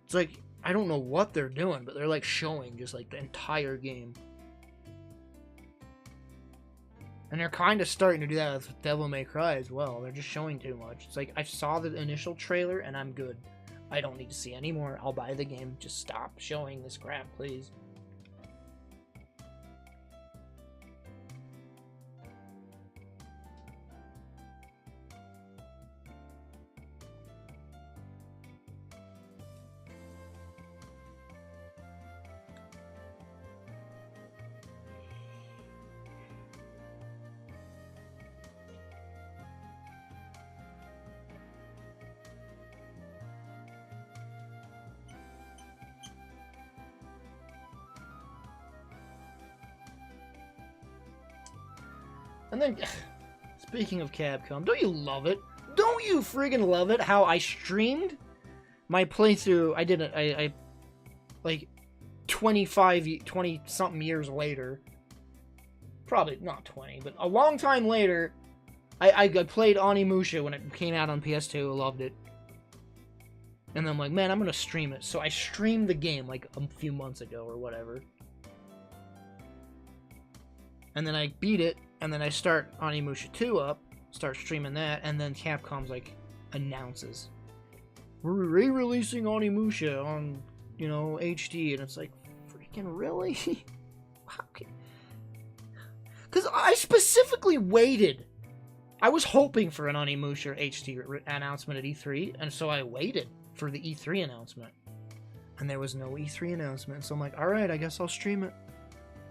It's like, I don't know what they're doing, but they're like showing just like the entire game. And they're kind of starting to do that with Devil May Cry as well. They're just showing too much. It's like, I saw the initial trailer and I'm good. I don't need to see any more. I'll buy the game. Just stop showing this crap, please. And then, speaking of Capcom, don't you love it? Don't you friggin' love it how I streamed my playthrough? I like 20 something years later. Probably not 20, but a long time later, I played Onimusha when it came out on PS2. Loved it. And then I'm like, man, I'm gonna stream it. So I streamed the game like a few months ago or whatever. And then I beat it, and then I start Onimusha 2 up, start streaming that, and then Capcom's like announces, we're re-releasing Onimusha on, you know, HD, and it's like, freaking really? Because I specifically waited. I was hoping for an Onimusha HD announcement at E3, and so I waited for the E3 announcement. And there was no E3 announcement, so I'm like, alright, I guess I'll stream it.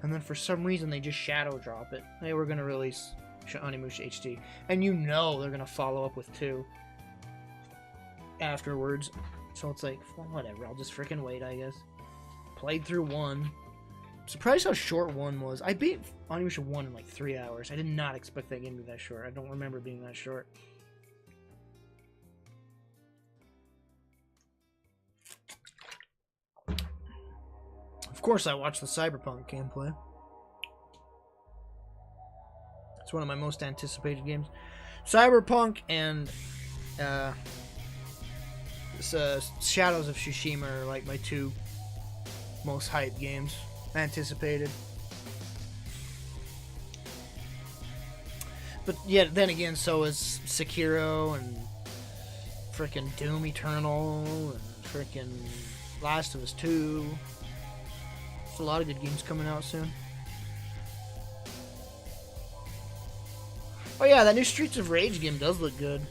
And then for some reason, they just shadow drop it. Hey, we're going to release Onimusha HD. And you know they're going to follow up with 2 afterwards. So it's like, well, whatever, I'll just freaking wait, I guess. Played through 1. Surprised how short 1 was. I beat Onimusha 1 in like 3 hours. I did not expect that game to be that short. I don't remember being that short. Of course, I watched the Cyberpunk gameplay. It's one of my most anticipated games. Cyberpunk and Shadows of Tsushima are like my 2 most hyped games. Anticipated. But yet, then again, so is Sekiro and frickin' Doom Eternal and frickin' Last of Us 2. A lot of good games coming out soon. Oh yeah, that new Streets of Rage game does look good.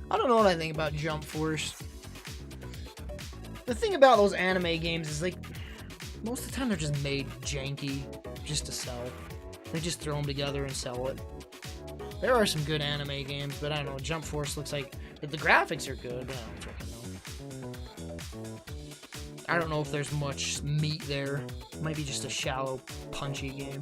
I don't know what I think about Jump Force. The thing about those anime games is, like, most of the time they're just made janky just to sell. They just throw them together and sell it. There are some good anime games, but I don't know, Jump Force looks like... The graphics are good, but I don't freaking know. I don't know if there's much meat there. It might be just a shallow, punchy game.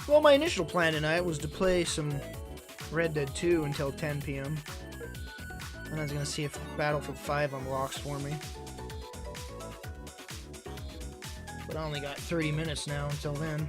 Well, my initial plan tonight was to play some Red Dead 2 until 10 p.m. And I was going to see if Battlefield 5 unlocks for me. But I only got 30 minutes now until then.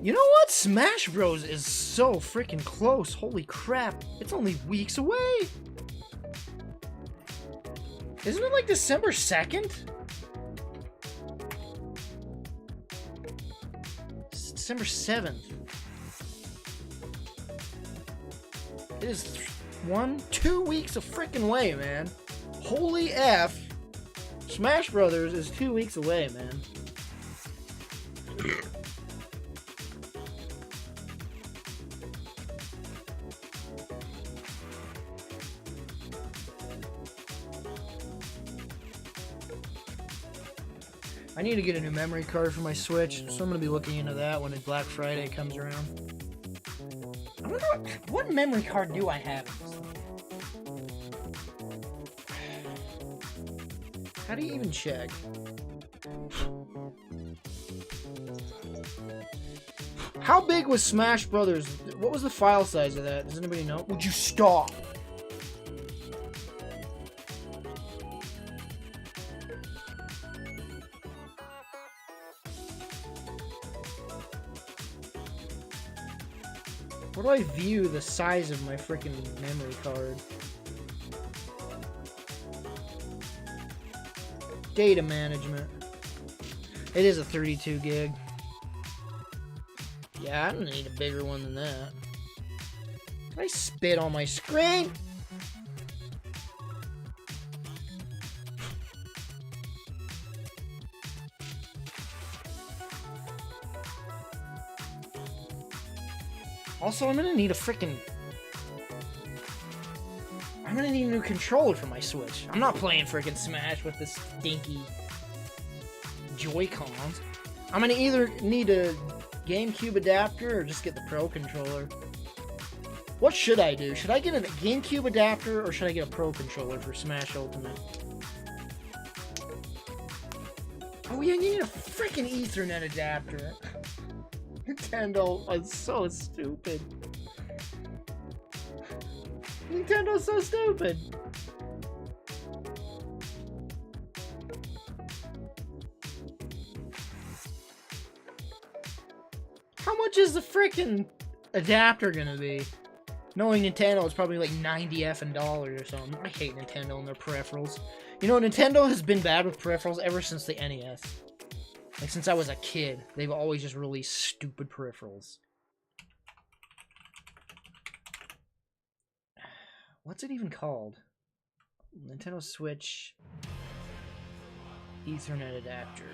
You know what? Smash Bros. Is so freaking close. Holy crap. It's only weeks away. Isn't it like December 2nd? It's December 7th. It is 2 weeks of freaking way, man. Holy F. Smash Brothers is 2 weeks away, man. I need to get a new memory card for my Switch, so I'm gonna be looking into that when Black Friday comes around. I wonder what memory card do I have? How do you even check? How big was Smash Brothers? What was the file size of that? Does anybody know? Would you stop? Where do I view the size of my freaking memory card? Data management. It is a 32 gig. Yeah, I don't need a bigger one than that. Can I spit on my screen? Also, I'm gonna need a freaking... I'm gonna need a new controller for my Switch. I'm not playing freaking Smash with this stinky Joy-Cons. I'm gonna either need a GameCube adapter or just get the Pro controller. What should I do? Should I get a GameCube adapter or should I get a Pro controller for Smash Ultimate? Oh yeah, you need a freaking Ethernet adapter. Nintendo is so stupid. Nintendo's so stupid. How much is the freaking adapter gonna be? Knowing Nintendo is probably like $90 effing or something. I hate Nintendo and their peripherals. You know, Nintendo has been bad with peripherals ever since the NES. Like, since I was a kid, they've always just released stupid peripherals. What's it even called? Nintendo Switch Ethernet adapter.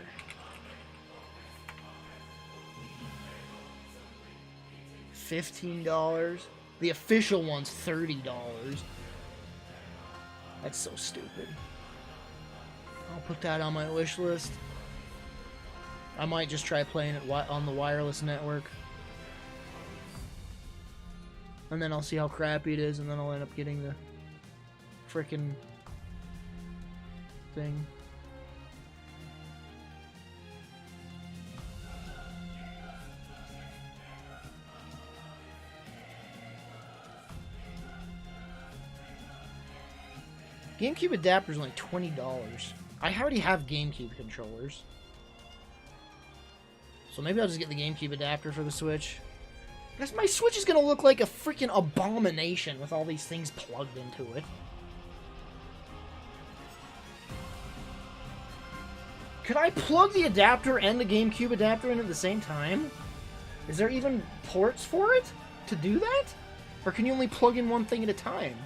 $15. The official one's $30. That's so stupid. I'll put that on my wish list. I might just try playing it on the wireless network. And then I'll see how crappy it is, and then I'll end up getting the frickin' thing. GameCube adapter is only $20. I already have GameCube controllers. So maybe I'll just get the GameCube adapter for the Switch. Guess my Switch is gonna look like a freaking abomination with all these things plugged into it. Could I plug the adapter and the GameCube adapter in at the same time? Is there even ports for it to do that? Or can you only plug in one thing at a time?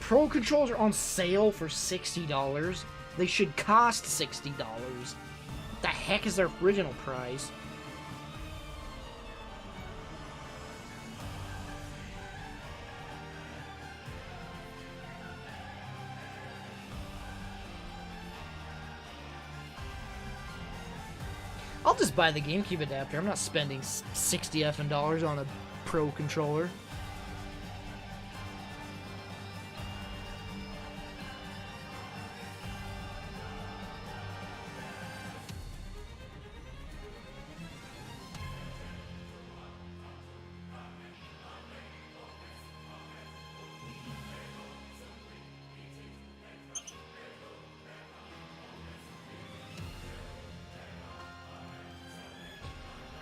Pro controllers are on sale for $60. They should cost $60. What the heck is their original price? I'll just buy the GameCube adapter. I'm not spending $60 effing on a Pro controller.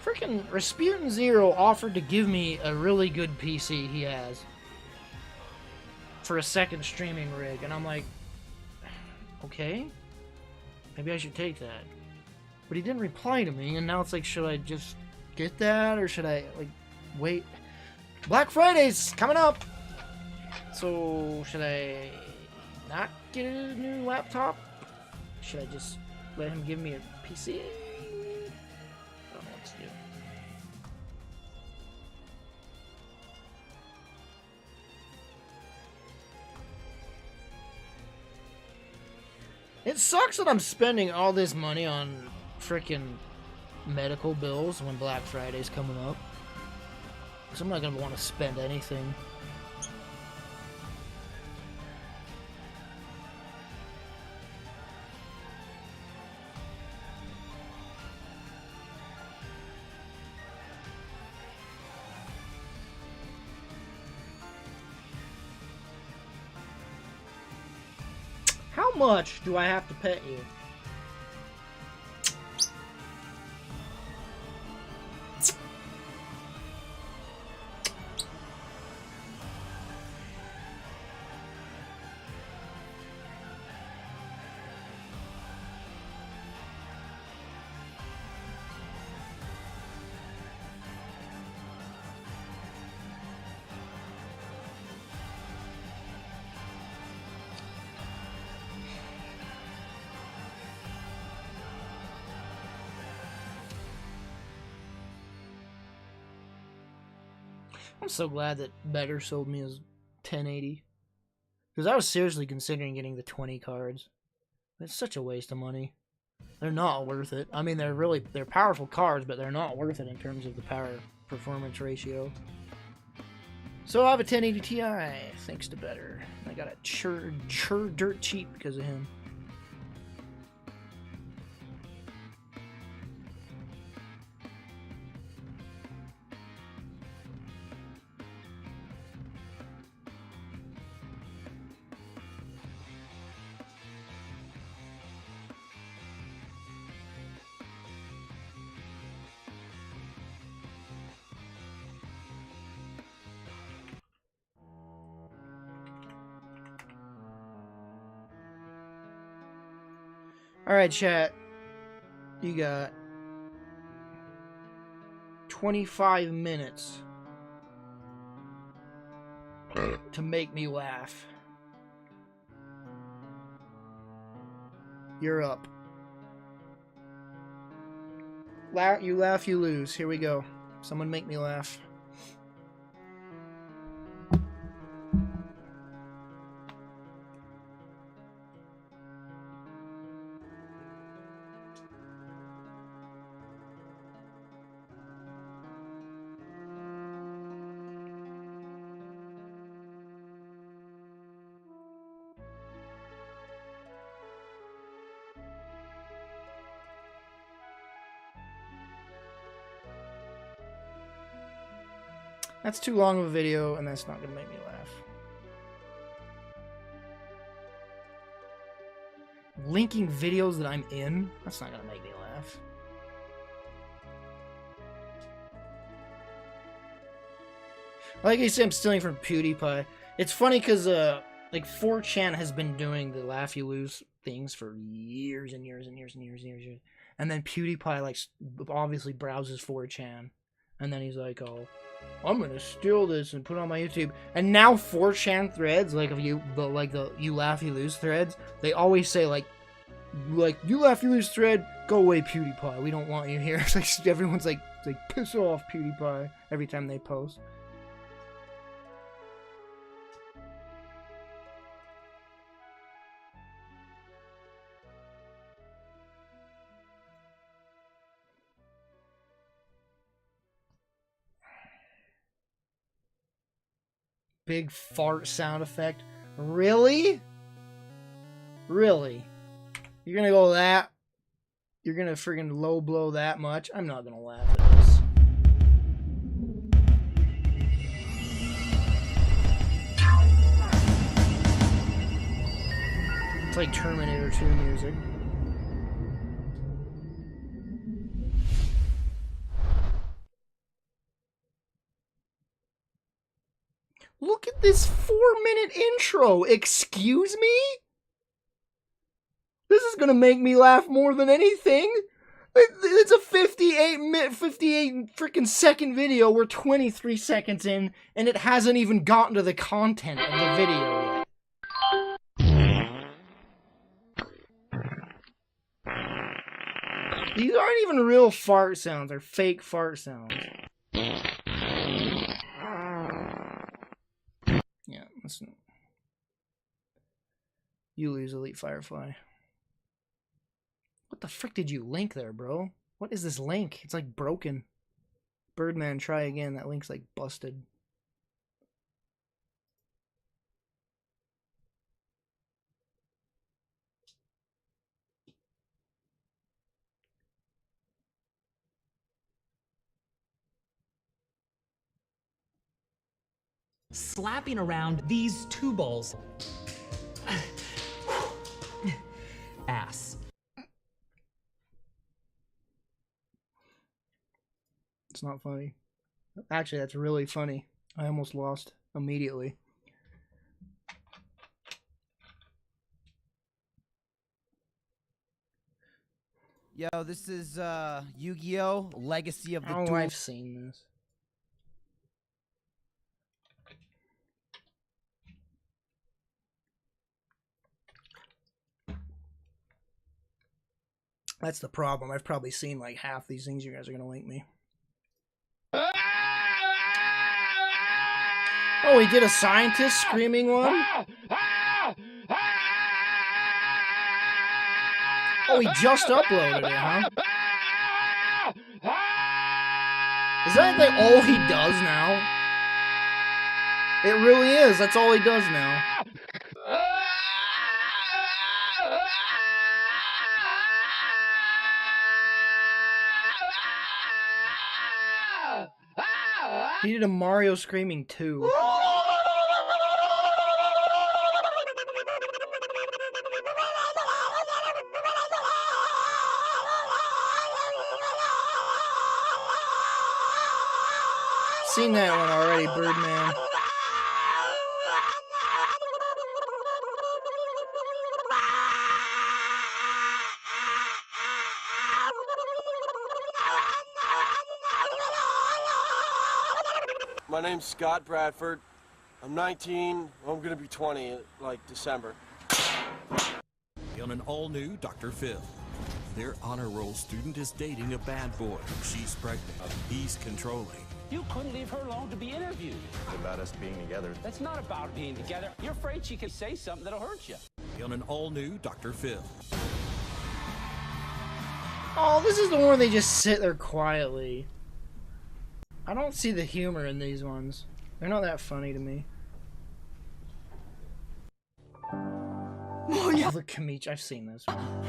Freaking Rasputin Zero offered to give me a really good PC he has for a second streaming rig, and I'm like, okay, maybe I should take that. But he didn't reply to me, and now it's like, should I just get that, or should I, like, wait? Black Friday's coming up! So, should I not get a new laptop? Should I just let him give me a PC? I don't know what to do. It sucks that I'm spending all this money on frickin' medical bills when Black Friday's coming up. Because I'm not going to want to spend anything. How much do I have to pet you? I'm so glad that Better sold me his 1080. Because I was seriously considering getting the 20 cards. It's such a waste of money. They're not worth it. I mean, they're powerful cards, but they're not worth it in terms of the power performance ratio. So I have a 1080 Ti, thanks to Better. I got it chur dirt cheap because of him. Alright, chat. You got 25 minutes to make me laugh. You're up. You laugh, you lose. Here we go. Someone make me laugh. That's too long of a video, and that's not going to make me laugh. Linking videos that I'm in? That's not going to make me laugh. Like I said, I'm stealing from PewDiePie. It's funny because, like, 4chan has been doing the laugh you lose things for years and years and years and years and years. And then PewDiePie, like, obviously browses 4chan. And then he's like, oh, I'm gonna steal this and put it on my YouTube. And now 4chan threads, like the you laugh you lose threads, they always say like you laugh you lose thread, go away PewDiePie. We don't want you here. It's like everyone's like piss off PewDiePie every time they post. Big fart sound effect. Really? Really? You're gonna go that? You're gonna friggin' low blow that much? I'm not gonna laugh at this. It's like Terminator 2 music. Look at this 4-minute intro. Excuse me? This is gonna make me laugh more than anything. It's a 58 freaking second video. We're 23 seconds in, and it hasn't even gotten to the content of the video yet. These aren't even real fart sounds. They're fake fart sounds. Yeah, listen. You lose, Elite Firefly. What the frick did you link there, bro? What is this link? It's like broken. Birdman, try again. That link's like busted.
Slapping around these two balls. Ass.
It's not funny. Actually, that's really funny. I almost lost immediately.
Yo, this is Yu-Gi-Oh! Legacy of the
Oh,
Duel.
I've seen this. That's the problem. I've probably seen like half these things you guys are gonna link me. Oh, he did a scientist screaming one? Oh, he just uploaded it, huh? Is that like all he does now? It really is. That's all he does now. He did a Mario screaming too. Seen that one already, Birdman.
My name's Scott Bradford. I'm 19. I'm gonna be 20 in, like, December.
On an all-new Dr. Phil. Their honor roll student is dating a bad boy. She's pregnant. He's controlling.
You couldn't leave her alone to be interviewed.
It's about us being together.
That's not about being together. You're afraid she can say something that'll hurt you.
On an all-new Dr. Phil.
Oh, this is the one where they just sit there quietly. I don't see the humor in these ones. They're not that funny to me. Oh, yeah. The Kamich, I've seen this one.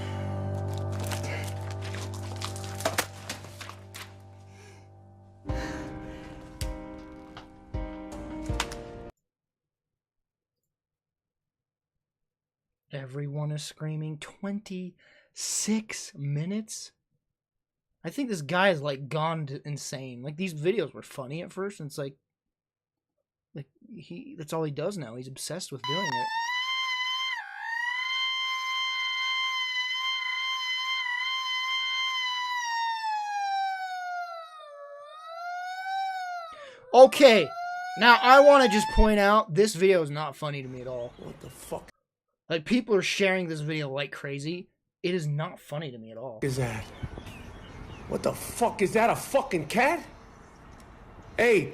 Everyone is screaming. 26 minutes? I think this guy is like gone insane. Like, these videos were funny at first, and it's like that's all he does now. He's obsessed with doing it. Okay, now I want to just point out this video is not funny to me at all.
What the fuck
Like, people are sharing this video like crazy. It is not funny to me at all.
is that? What the fuck is that? A fucking cat? Hey,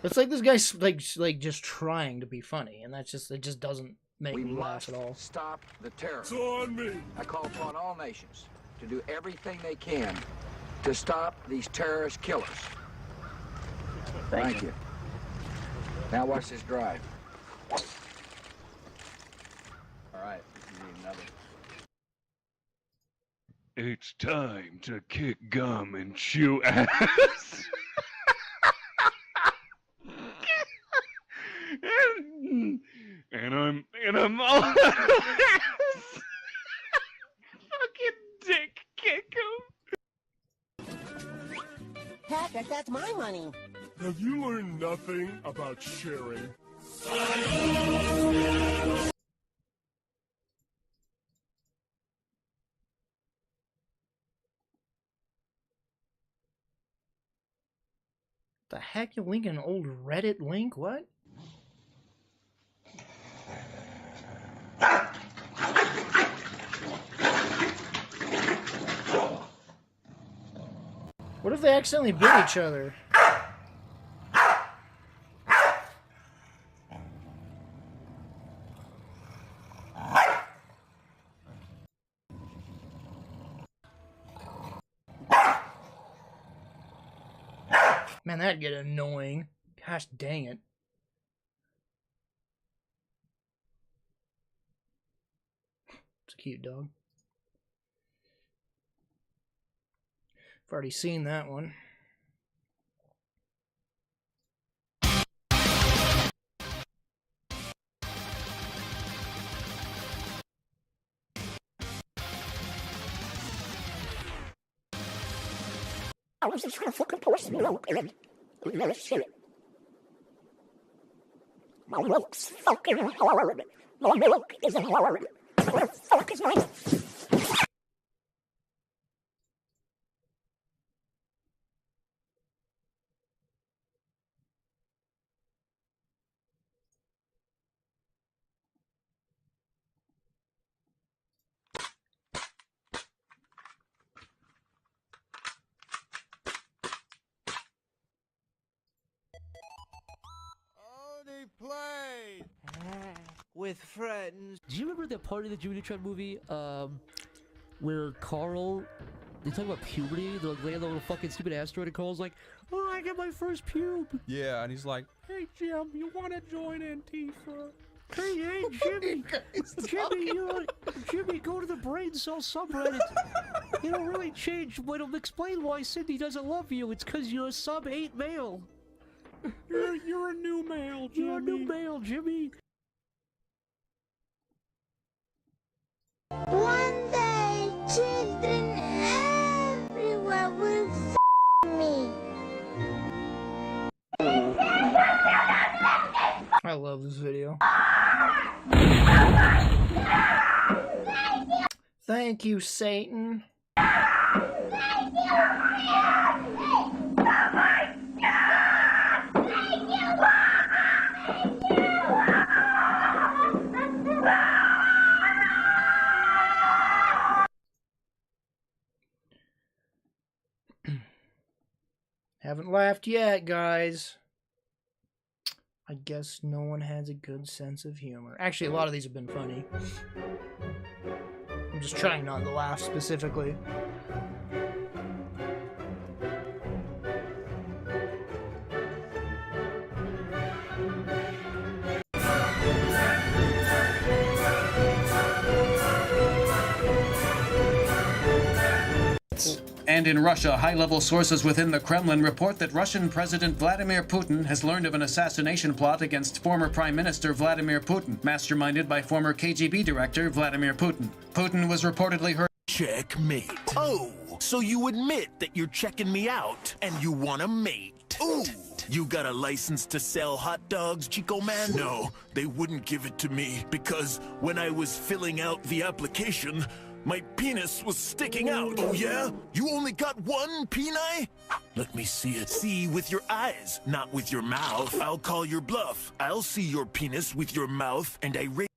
It's like this guy's like just trying to be funny, and that's just, it just doesn't make me laugh at all.
Stop the terror.
it's on me.
I call upon all nations to do everything they can to stop these terrorist killers. Thank you. Now watch this drive. All right, you need another.
It's time to kick gum and chew ass. and I'm all out of ass. Fucking dick kick him.
Patrick, that's my money.
Have you learned nothing about sharing?
The heck, you linking an old Reddit link? What? What if they accidentally bit each other? Man, that'd get annoying. Gosh dang it. It's a cute dog. I've already seen that one.
I was just trying to fucking pour some milk in. Let me see it. My milk's fucking hard. My milk is hard. Where the fuck is my...
Play with friends.
Do you remember the part of the Junitron movie, where Carl, they talk about puberty, they're like laying on a little fucking stupid asteroid, and Carl's like, oh, I get my first pube.
Yeah, and he's like,
Hey Jim, you wanna join Antifa? Hey Jimmy, Jimmy, go to the brain cell subreddit. It'll really change, but it'll explain why Cindy doesn't love you. It's cause you're a sub-8 male. You're a new male, Jimmy. You're a new male, Jimmy.
One day, children everywhere will me.
I love this video. Thank you, Satan. Haven't laughed yet, guys. I guess no one has a good sense of humor. Actually, a lot of these have been funny. I'm just trying not to laugh specifically.
And in Russia, high-level sources within the Kremlin report that Russian President Vladimir Putin has learned of an assassination plot against former Prime Minister Vladimir Putin, masterminded by former KGB director Vladimir Putin. Putin was reportedly heard...
Checkmate. Oh, so you admit that you're checking me out, and you want a mate. Ooh, you got a license to sell hot dogs, Chico Man? No, they wouldn't give it to me, because when I was filling out the application, my penis was sticking out. Oh yeah? You only got one peni? Let me see it. See with your eyes, not with your mouth. I'll call your bluff. I'll see your penis with your mouth, and I raise...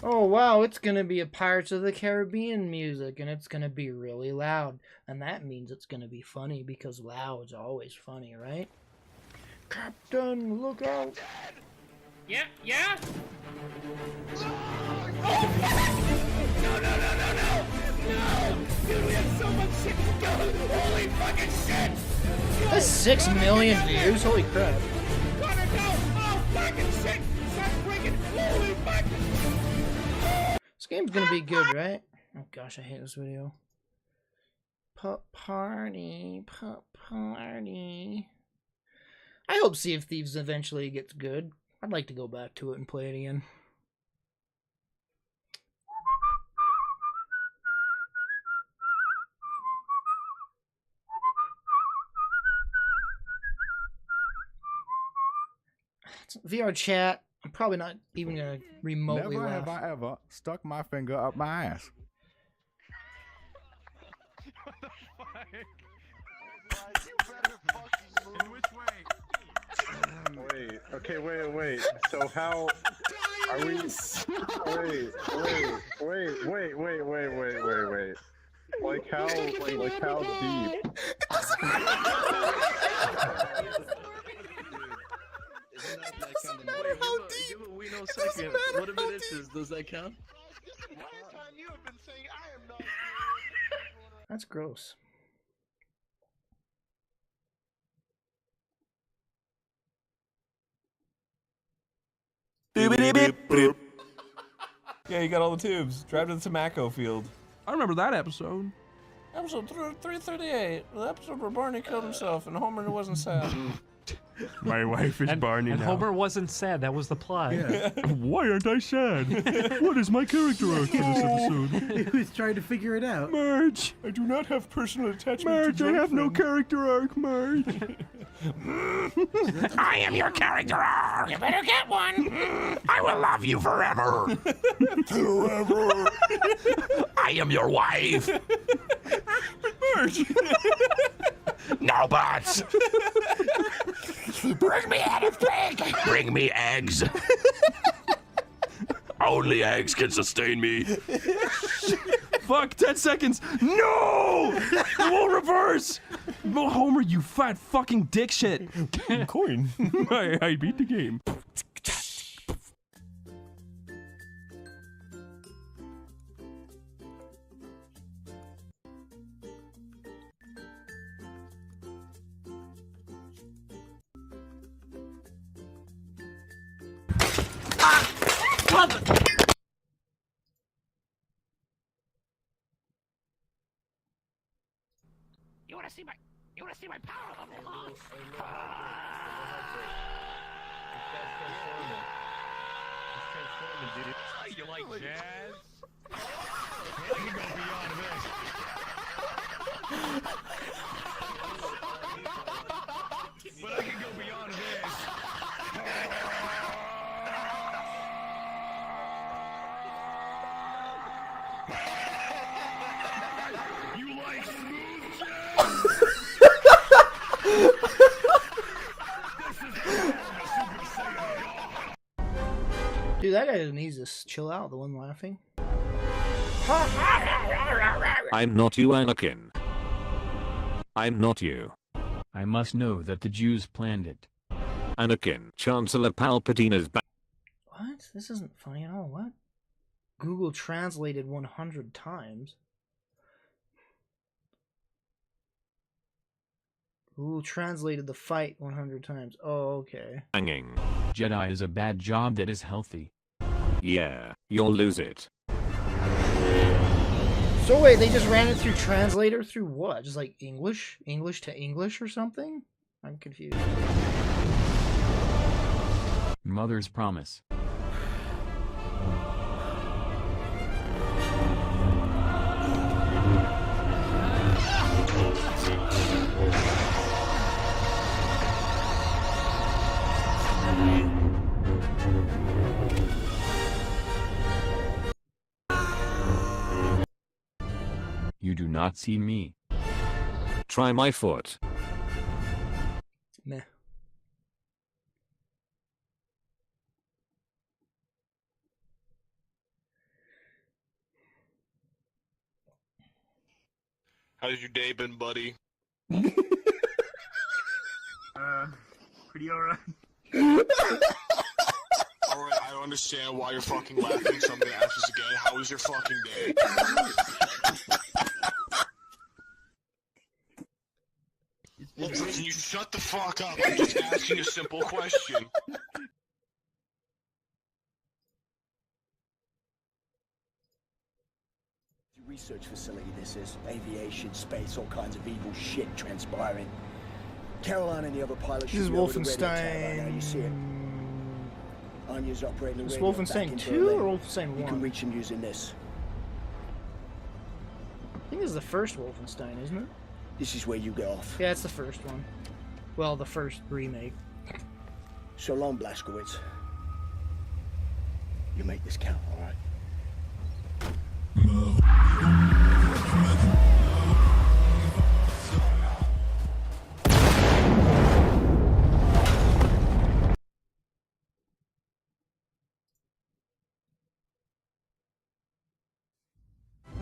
Oh wow, it's gonna be a Pirates of the Caribbean music, and it's gonna be really loud. And that means it's gonna be funny, because loud's always funny, right? Captain, look out!
Yeah, yeah? No! Dude, we have so much shit to go! Holy fucking shit!
That's 6 million views? Holy crap.
Connor, go! Oh, fucking shit! Stop freaking! Holy fuck!
This game's gonna be good, right? Oh gosh, I hate this video. Pup party, pup party. I hope Sea of Thieves eventually gets good. I'd like to go back to it and play it again. VR chat, I'm probably not even gonna remotely
Never
laugh.
have I ever stuck my finger up my ass.
What the fuck? You better fucking move. Which way?
Wait, okay, wait. So how are we? Wait. Like how deep?
Give a we know second. What if it itches? Does that count?
Last time you have been saying
That's gross.
Yeah, you got all the tubes. Drive to the tobacco field.
I remember that episode.
Episode 338, the episode where Barney killed himself and Homer wasn't sad.
My wife is Barney
and
now.
Homer wasn't sad. That was the plot.
Yeah. Why aren't I sad? What is my character arc for this episode?
He was trying to figure it out.
Marge!
I do not have personal attachment
Marge,
to
I have no
girlfriend.
character arc, Marge.
I am your character arc. You better get one. I will love you forever.
Forever.
I am your wife.
Marge.
No buts. Bring me head of pig. Bring me eggs. Only eggs can sustain me.
Fuck, 10 seconds. No! It won't reverse! Oh, Homer, you fat fucking dick shit.
Coin.
I beat the game.
You wanna see my power level?
You like jazz? I can go beyond this. But I can go beyond this. You like smooth jazz?
Dude, that guy needs to chill out, the one laughing.
I'm not you, Anakin. I'm not you.
I must know that the Jews planned it.
Anakin, Chancellor Palpatine is back.
What? This isn't funny at all. What? Google translated 100 times. Google translated the fight 100 times. Oh, okay.
Hanging.
Jedi is a bad job that is healthy.
Yeah, you'll lose it.
So wait, they just ran it through translator through what? Just like English? English to English or something? I'm confused.
Mother's promise. You do not see me.
Try my foot.
Meh.
How's your day been, buddy?
Pretty alright.
Alright, I don't understand why you're fucking laughing, so I'm gonna ask this again. How was your fucking day? Well, Prison, you shut the fuck up. I'm just asking a simple question.
Research facility this is. Aviation, space, all kinds of evil shit transpiring. Caroline and the other pilots
This is
should be over the radio tower right now.
Wolfenstein.
You see it? Anya's operating the
Is
radio back
Wolfenstein
in
2
Berlin.
or Wolfenstein 1?
You can reach him using this.
I think this is the first Wolfenstein, isn't it?
This is where you get off.
Yeah, it's the first one. Well, the first remake.
So long, Blazkowicz. You make this count, all right?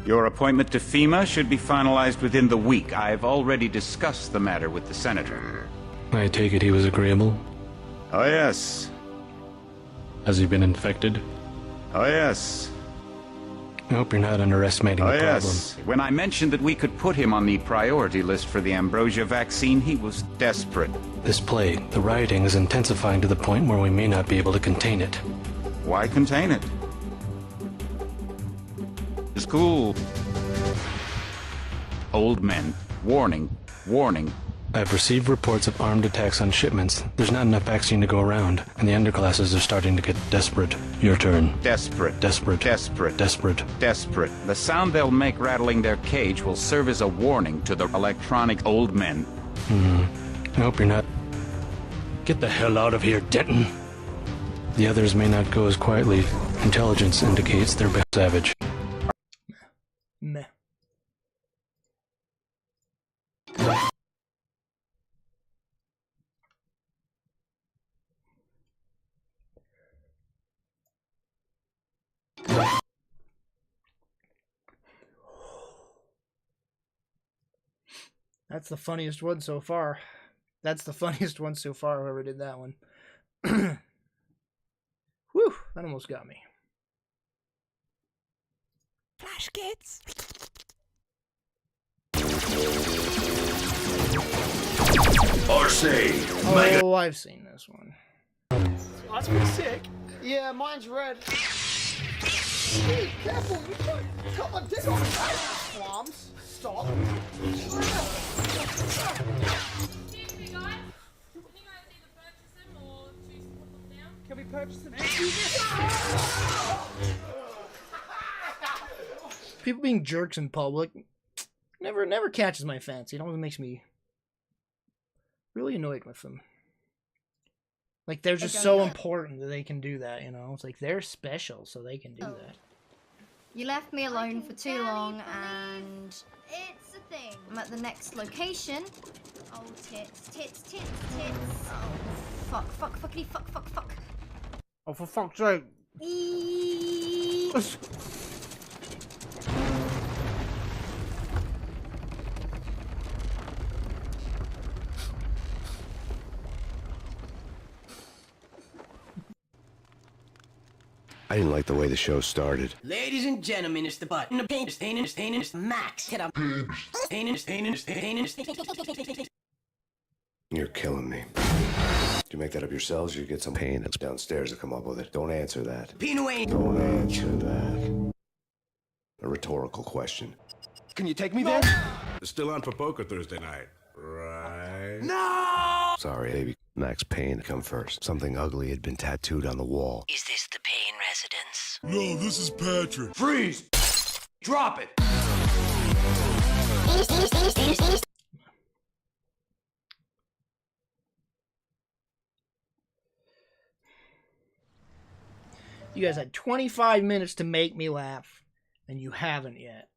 Your appointment to FEMA should be finalized within the week. I've already discussed the matter with the senator.
I take it he was agreeable?
Oh, yes.
Has he been infected?
Oh, yes.
I hope you're not underestimating
Oh,
the problem.
yes. When I mentioned that we could put him on the priority list for the ambrosia vaccine, he was desperate.
This plague, the rioting is intensifying to the point where we may not be able to contain it.
Why contain it? It's cool. Old men. Warning. Warning.
I've received reports of armed attacks on shipments. There's not enough vaccine to go around, and the underclasses are starting to get desperate. Your turn.
Desperate.
Desperate.
Desperate.
Desperate.
Desperate. The sound they'll make rattling their cage will serve as a warning to the electronic old men.
I hope you're not... Get the hell out of here, Denton! The others may not go as quietly. Intelligence indicates they're savage.
Meh. That's the funniest one so far. That's the funniest one so far, whoever did that one. Whew, that almost got me.
Flash kids.
RC. Oh, I've seen this one.
That's pretty sick. Yeah, mine's red. Hey, careful, you can't cut my dick off. Flams, stop. Can we purchase them?
People being jerks in public never catches my fancy. It always makes me really annoyed with them. Like, they're just so important that they can do that, you know? It's like, they're special, so they can do that.
You left me alone for too long, and it's a thing. I'm at the next location. Oh, tits, tits, tits, tits. Oh, fuck, fuck, fuckity, fuck, fuck, fuck.
Oh, for fuck's sake.
I didn't like the way the show started.
Ladies and gentlemen, it's the button. The pain is max. Hit up.
You're killing me. Did you make that up yourselves, or you get some pain that's downstairs to come up with it? Don't answer that. Don't answer that. A rhetorical question.
Can you take me there?
It's still on for poker Thursday night, right?
No! Sorry, baby. Max Payne come first. Something ugly had been tattooed on the wall.
Is this the Payne residence?
No, this is Patrick.
Freeze! Drop it!
You guys had 25 minutes to make me laugh, and you haven't yet.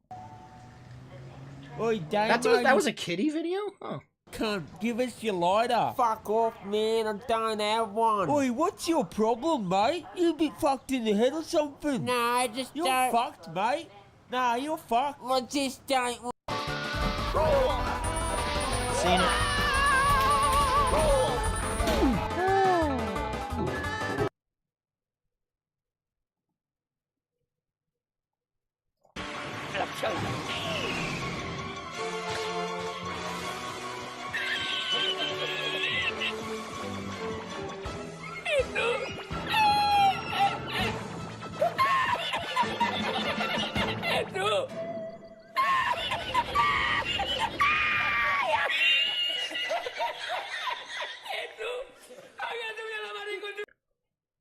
Oi, Damo,
That was a kiddie video? Oh.
Can't give us your lighter. Fuck off, man. I don't have one. Oi, what's your problem, mate? You a bit fucked in the head or something? No, I just you're don't. You're fucked, mate. Nah, you're fucked. I just don't.
Seen it.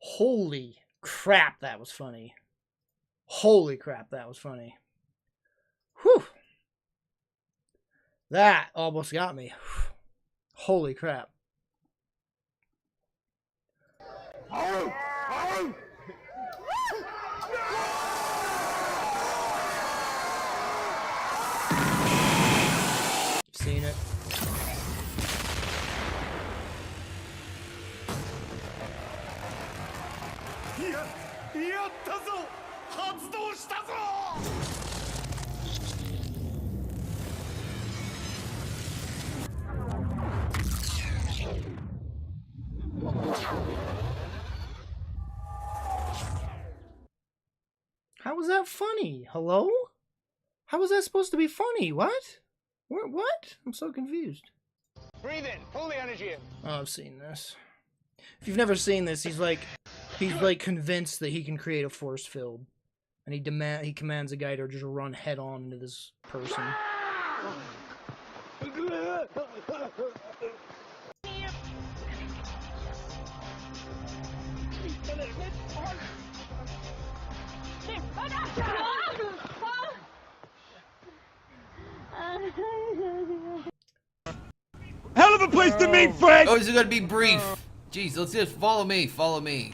Holy crap, that was funny. Holy crap, that was funny. Whew. That almost got me. Holy crap. Seen it. How was that funny? Hello? How was that supposed to be funny? What? What? I'm so confused.
Breathe in. Pull the energy in.
Oh, I've seen this. If you've never seen this, he's like convinced that he can create a force field, and he commands a guy to just run head on into this person.
Hell of a place to meet, Frank!
Oh, this is gonna be brief. Jeez, let's just follow me. Follow me.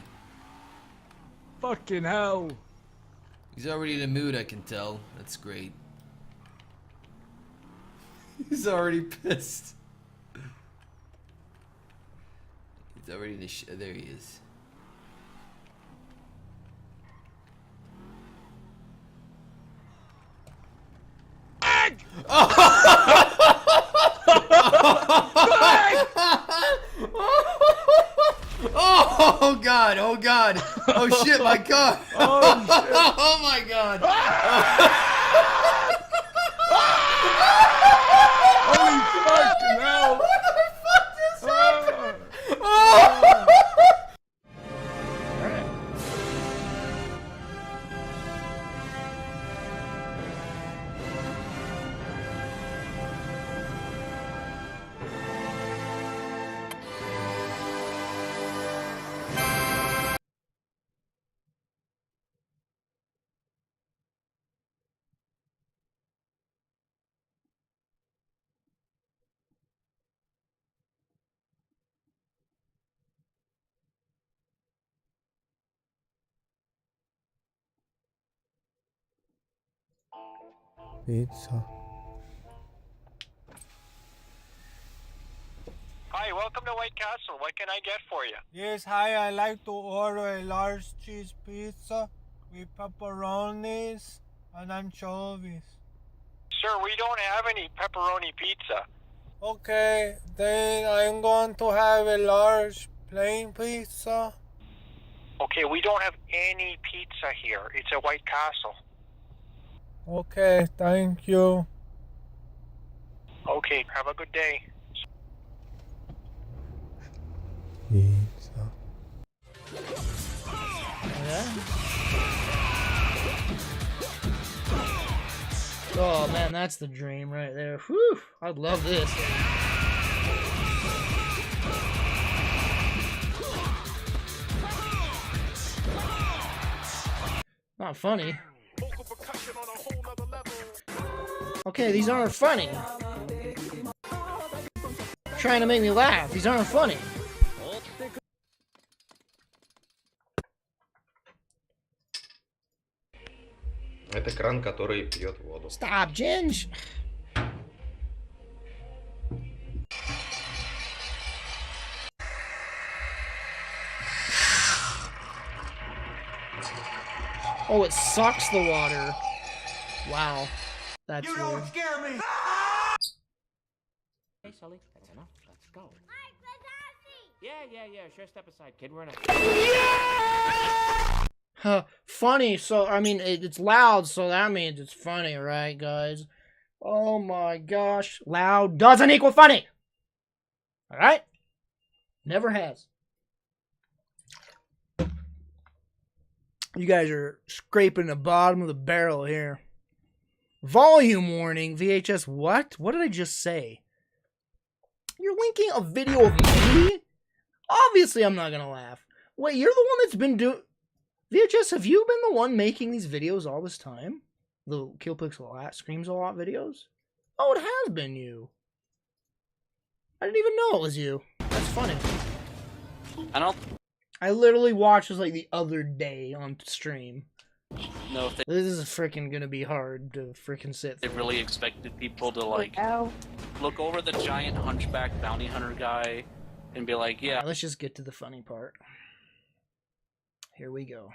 Fucking hell.
He's already in a mood, I can tell. That's great. He's already pissed. He's already in the there he is. Oh god, oh god. Oh shit, my god.
Oh, shit.
Oh my god.
Holy fucking hell.
What the fuck just happened?
Pizza.
Hi, welcome to White Castle. What can I get for you?
Yes, hi, I'd like to order a large cheese pizza with pepperonis and anchovies.
Sir, we don't have any pepperoni pizza.
Okay, then I'm going to have a large plain pizza.
Okay, we don't have any pizza here. It's a White Castle.
Okay, thank you.
Okay, have a good day.
Pizza.
Oh man, that's the dream right there. Whew, I'd love this. Not funny. Okay, these aren't funny. Trying to make me laugh. These aren't funny.
Это кран, который пьет воду.
Stop, Ginge. Oh, it sucks the water. Wow. That's weird.
Don't scare me!
Hey, Sully, that's enough. Let's go. Yeah, sure, step aside, kid. We're in a...
Huh, funny, so, I mean, it's loud, so that means it's funny, right, guys? Oh my gosh. Loud doesn't equal funny! Alright? Never has. You guys are scraping the bottom of the barrel here. Volume warning, VHS, what? What did I just say? You're linking a video of me? Obviously I'm not gonna laugh. Wait, you're the one that's been doing... VHS, have you been the one making these videos all this time? The Kilplix Screams a Lot videos? Oh, it has been you. I didn't even know it was you. That's funny. I literally watched this like the other day on stream.
No, if
This is freaking gonna be hard to freaking sit
they
through.
really expected people to like look over the giant hunchback bounty hunter guy and be like, yeah.
Alright, let's just get to the funny part. Here we go.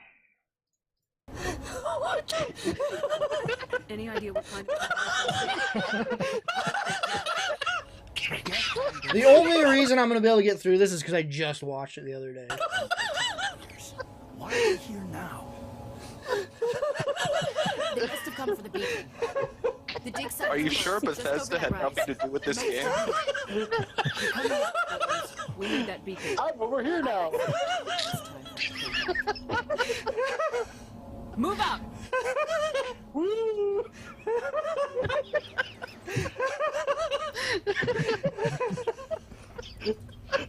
Any idea what kind
The only reason I'm gonna be able to get through this is because I just watched it the other day.
Why are you here now?
They must have come for the beacon. The dig site.
Are you sure Bethesda had nothing to do with this game?
We need that beacon.
I'm over here now.
Move out.
Woo!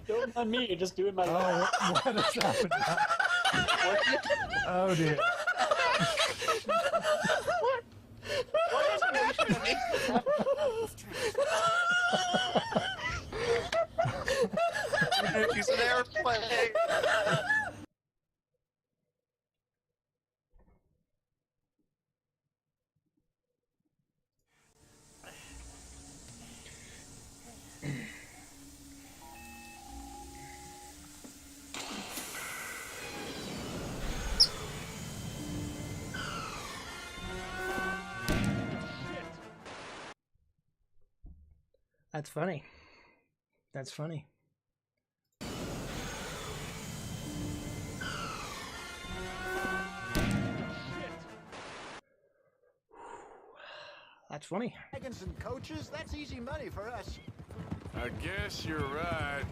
Don't mind me, just doing my life.
What has happened now? Oh dear.
He's an airplane.
That's funny. That's funny. That's funny.
Wagons and coaches, that's easy money for us.
I guess you're right.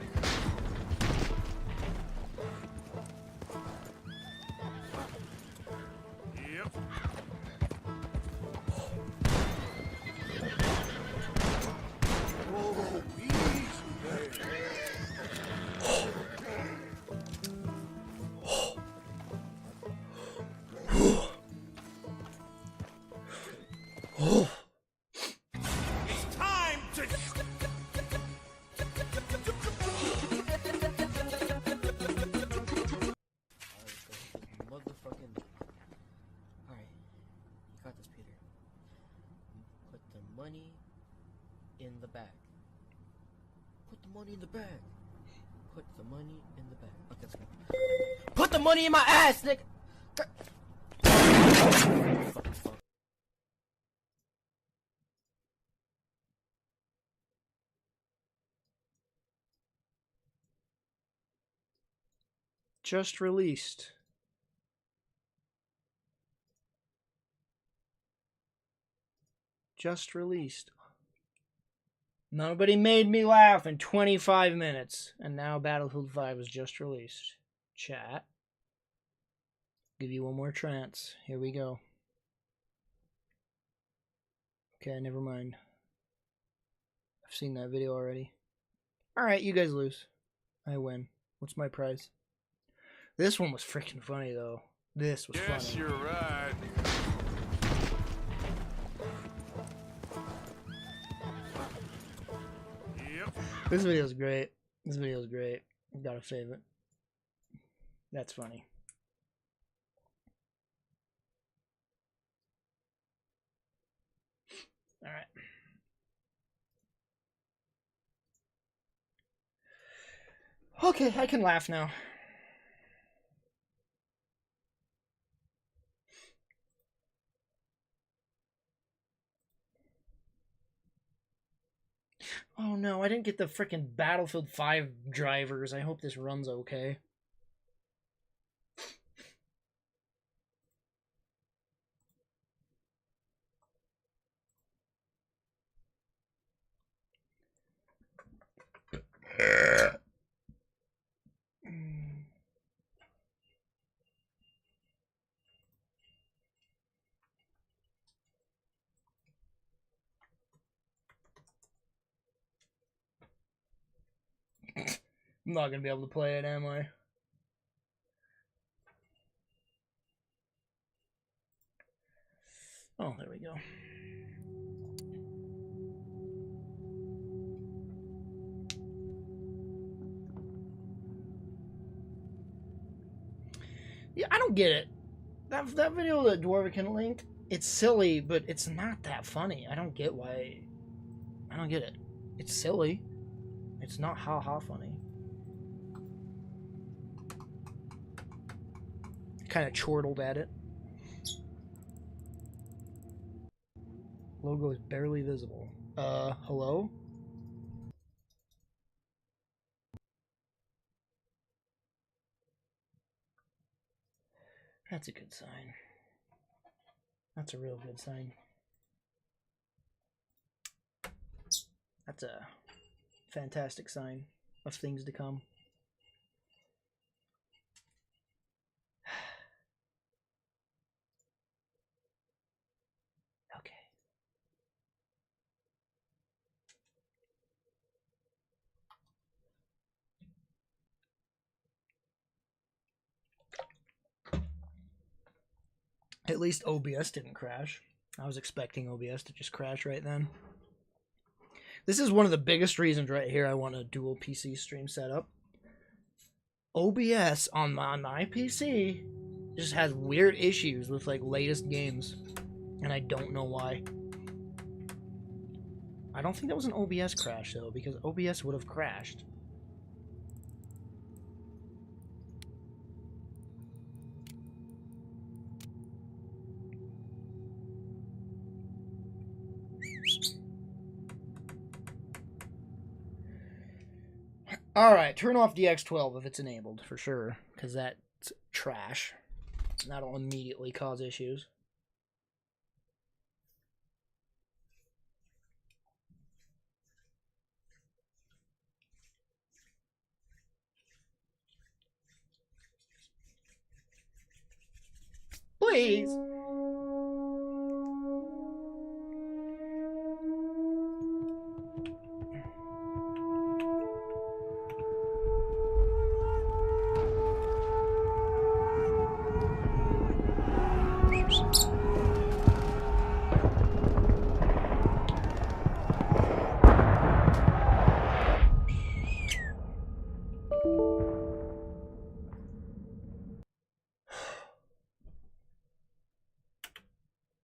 Yep.
Whoa, easy there.
It's time to.
Motherfucking. Alright. You got this, Peter. Put the money in the bag. Put the money in the bag. Put the money in the bag. Okay, let's go. Put the money in my ass, nigga! Fucking fuck.
Just released. Just released. Nobody made me laugh in 25 minutes. And now Battlefield 5 is just released. Chat. Give you one more chance. Here we go. Okay, never mind. I've seen that video already. Alright, you guys lose. I win. What's my prize? This one was freaking funny, though. This was funny.
Yes, you're right. Yep.
This video is great. This video is great. Gotta save it. That's funny. All right. Okay, I can laugh now. Oh no, I didn't get the freaking Battlefield 5 drivers. I hope this runs okay. I'm not gonna be able to play it, am I? Oh, there we go. Yeah, I don't get it. That video that Dwarvican linked, it's silly, but it's not that funny. I don't get why. I don't get it. It's silly. It's not ha-ha funny. Kind of chortled at it. Logo is barely visible. Hello? That's a good sign. That's a real good sign. That's a fantastic sign of things to come. Okay. At least OBS didn't crash. I was expecting OBS to just crash right then. This is one of the biggest reasons right here I want a dual PC stream setup. OBS on my PC just has weird issues with like latest games, and I don't know why. I don't think that was an OBS crash though, because OBS would have crashed. Alright, turn off DX12 if it's enabled, for sure, because that's trash. And that'll immediately cause issues. Please!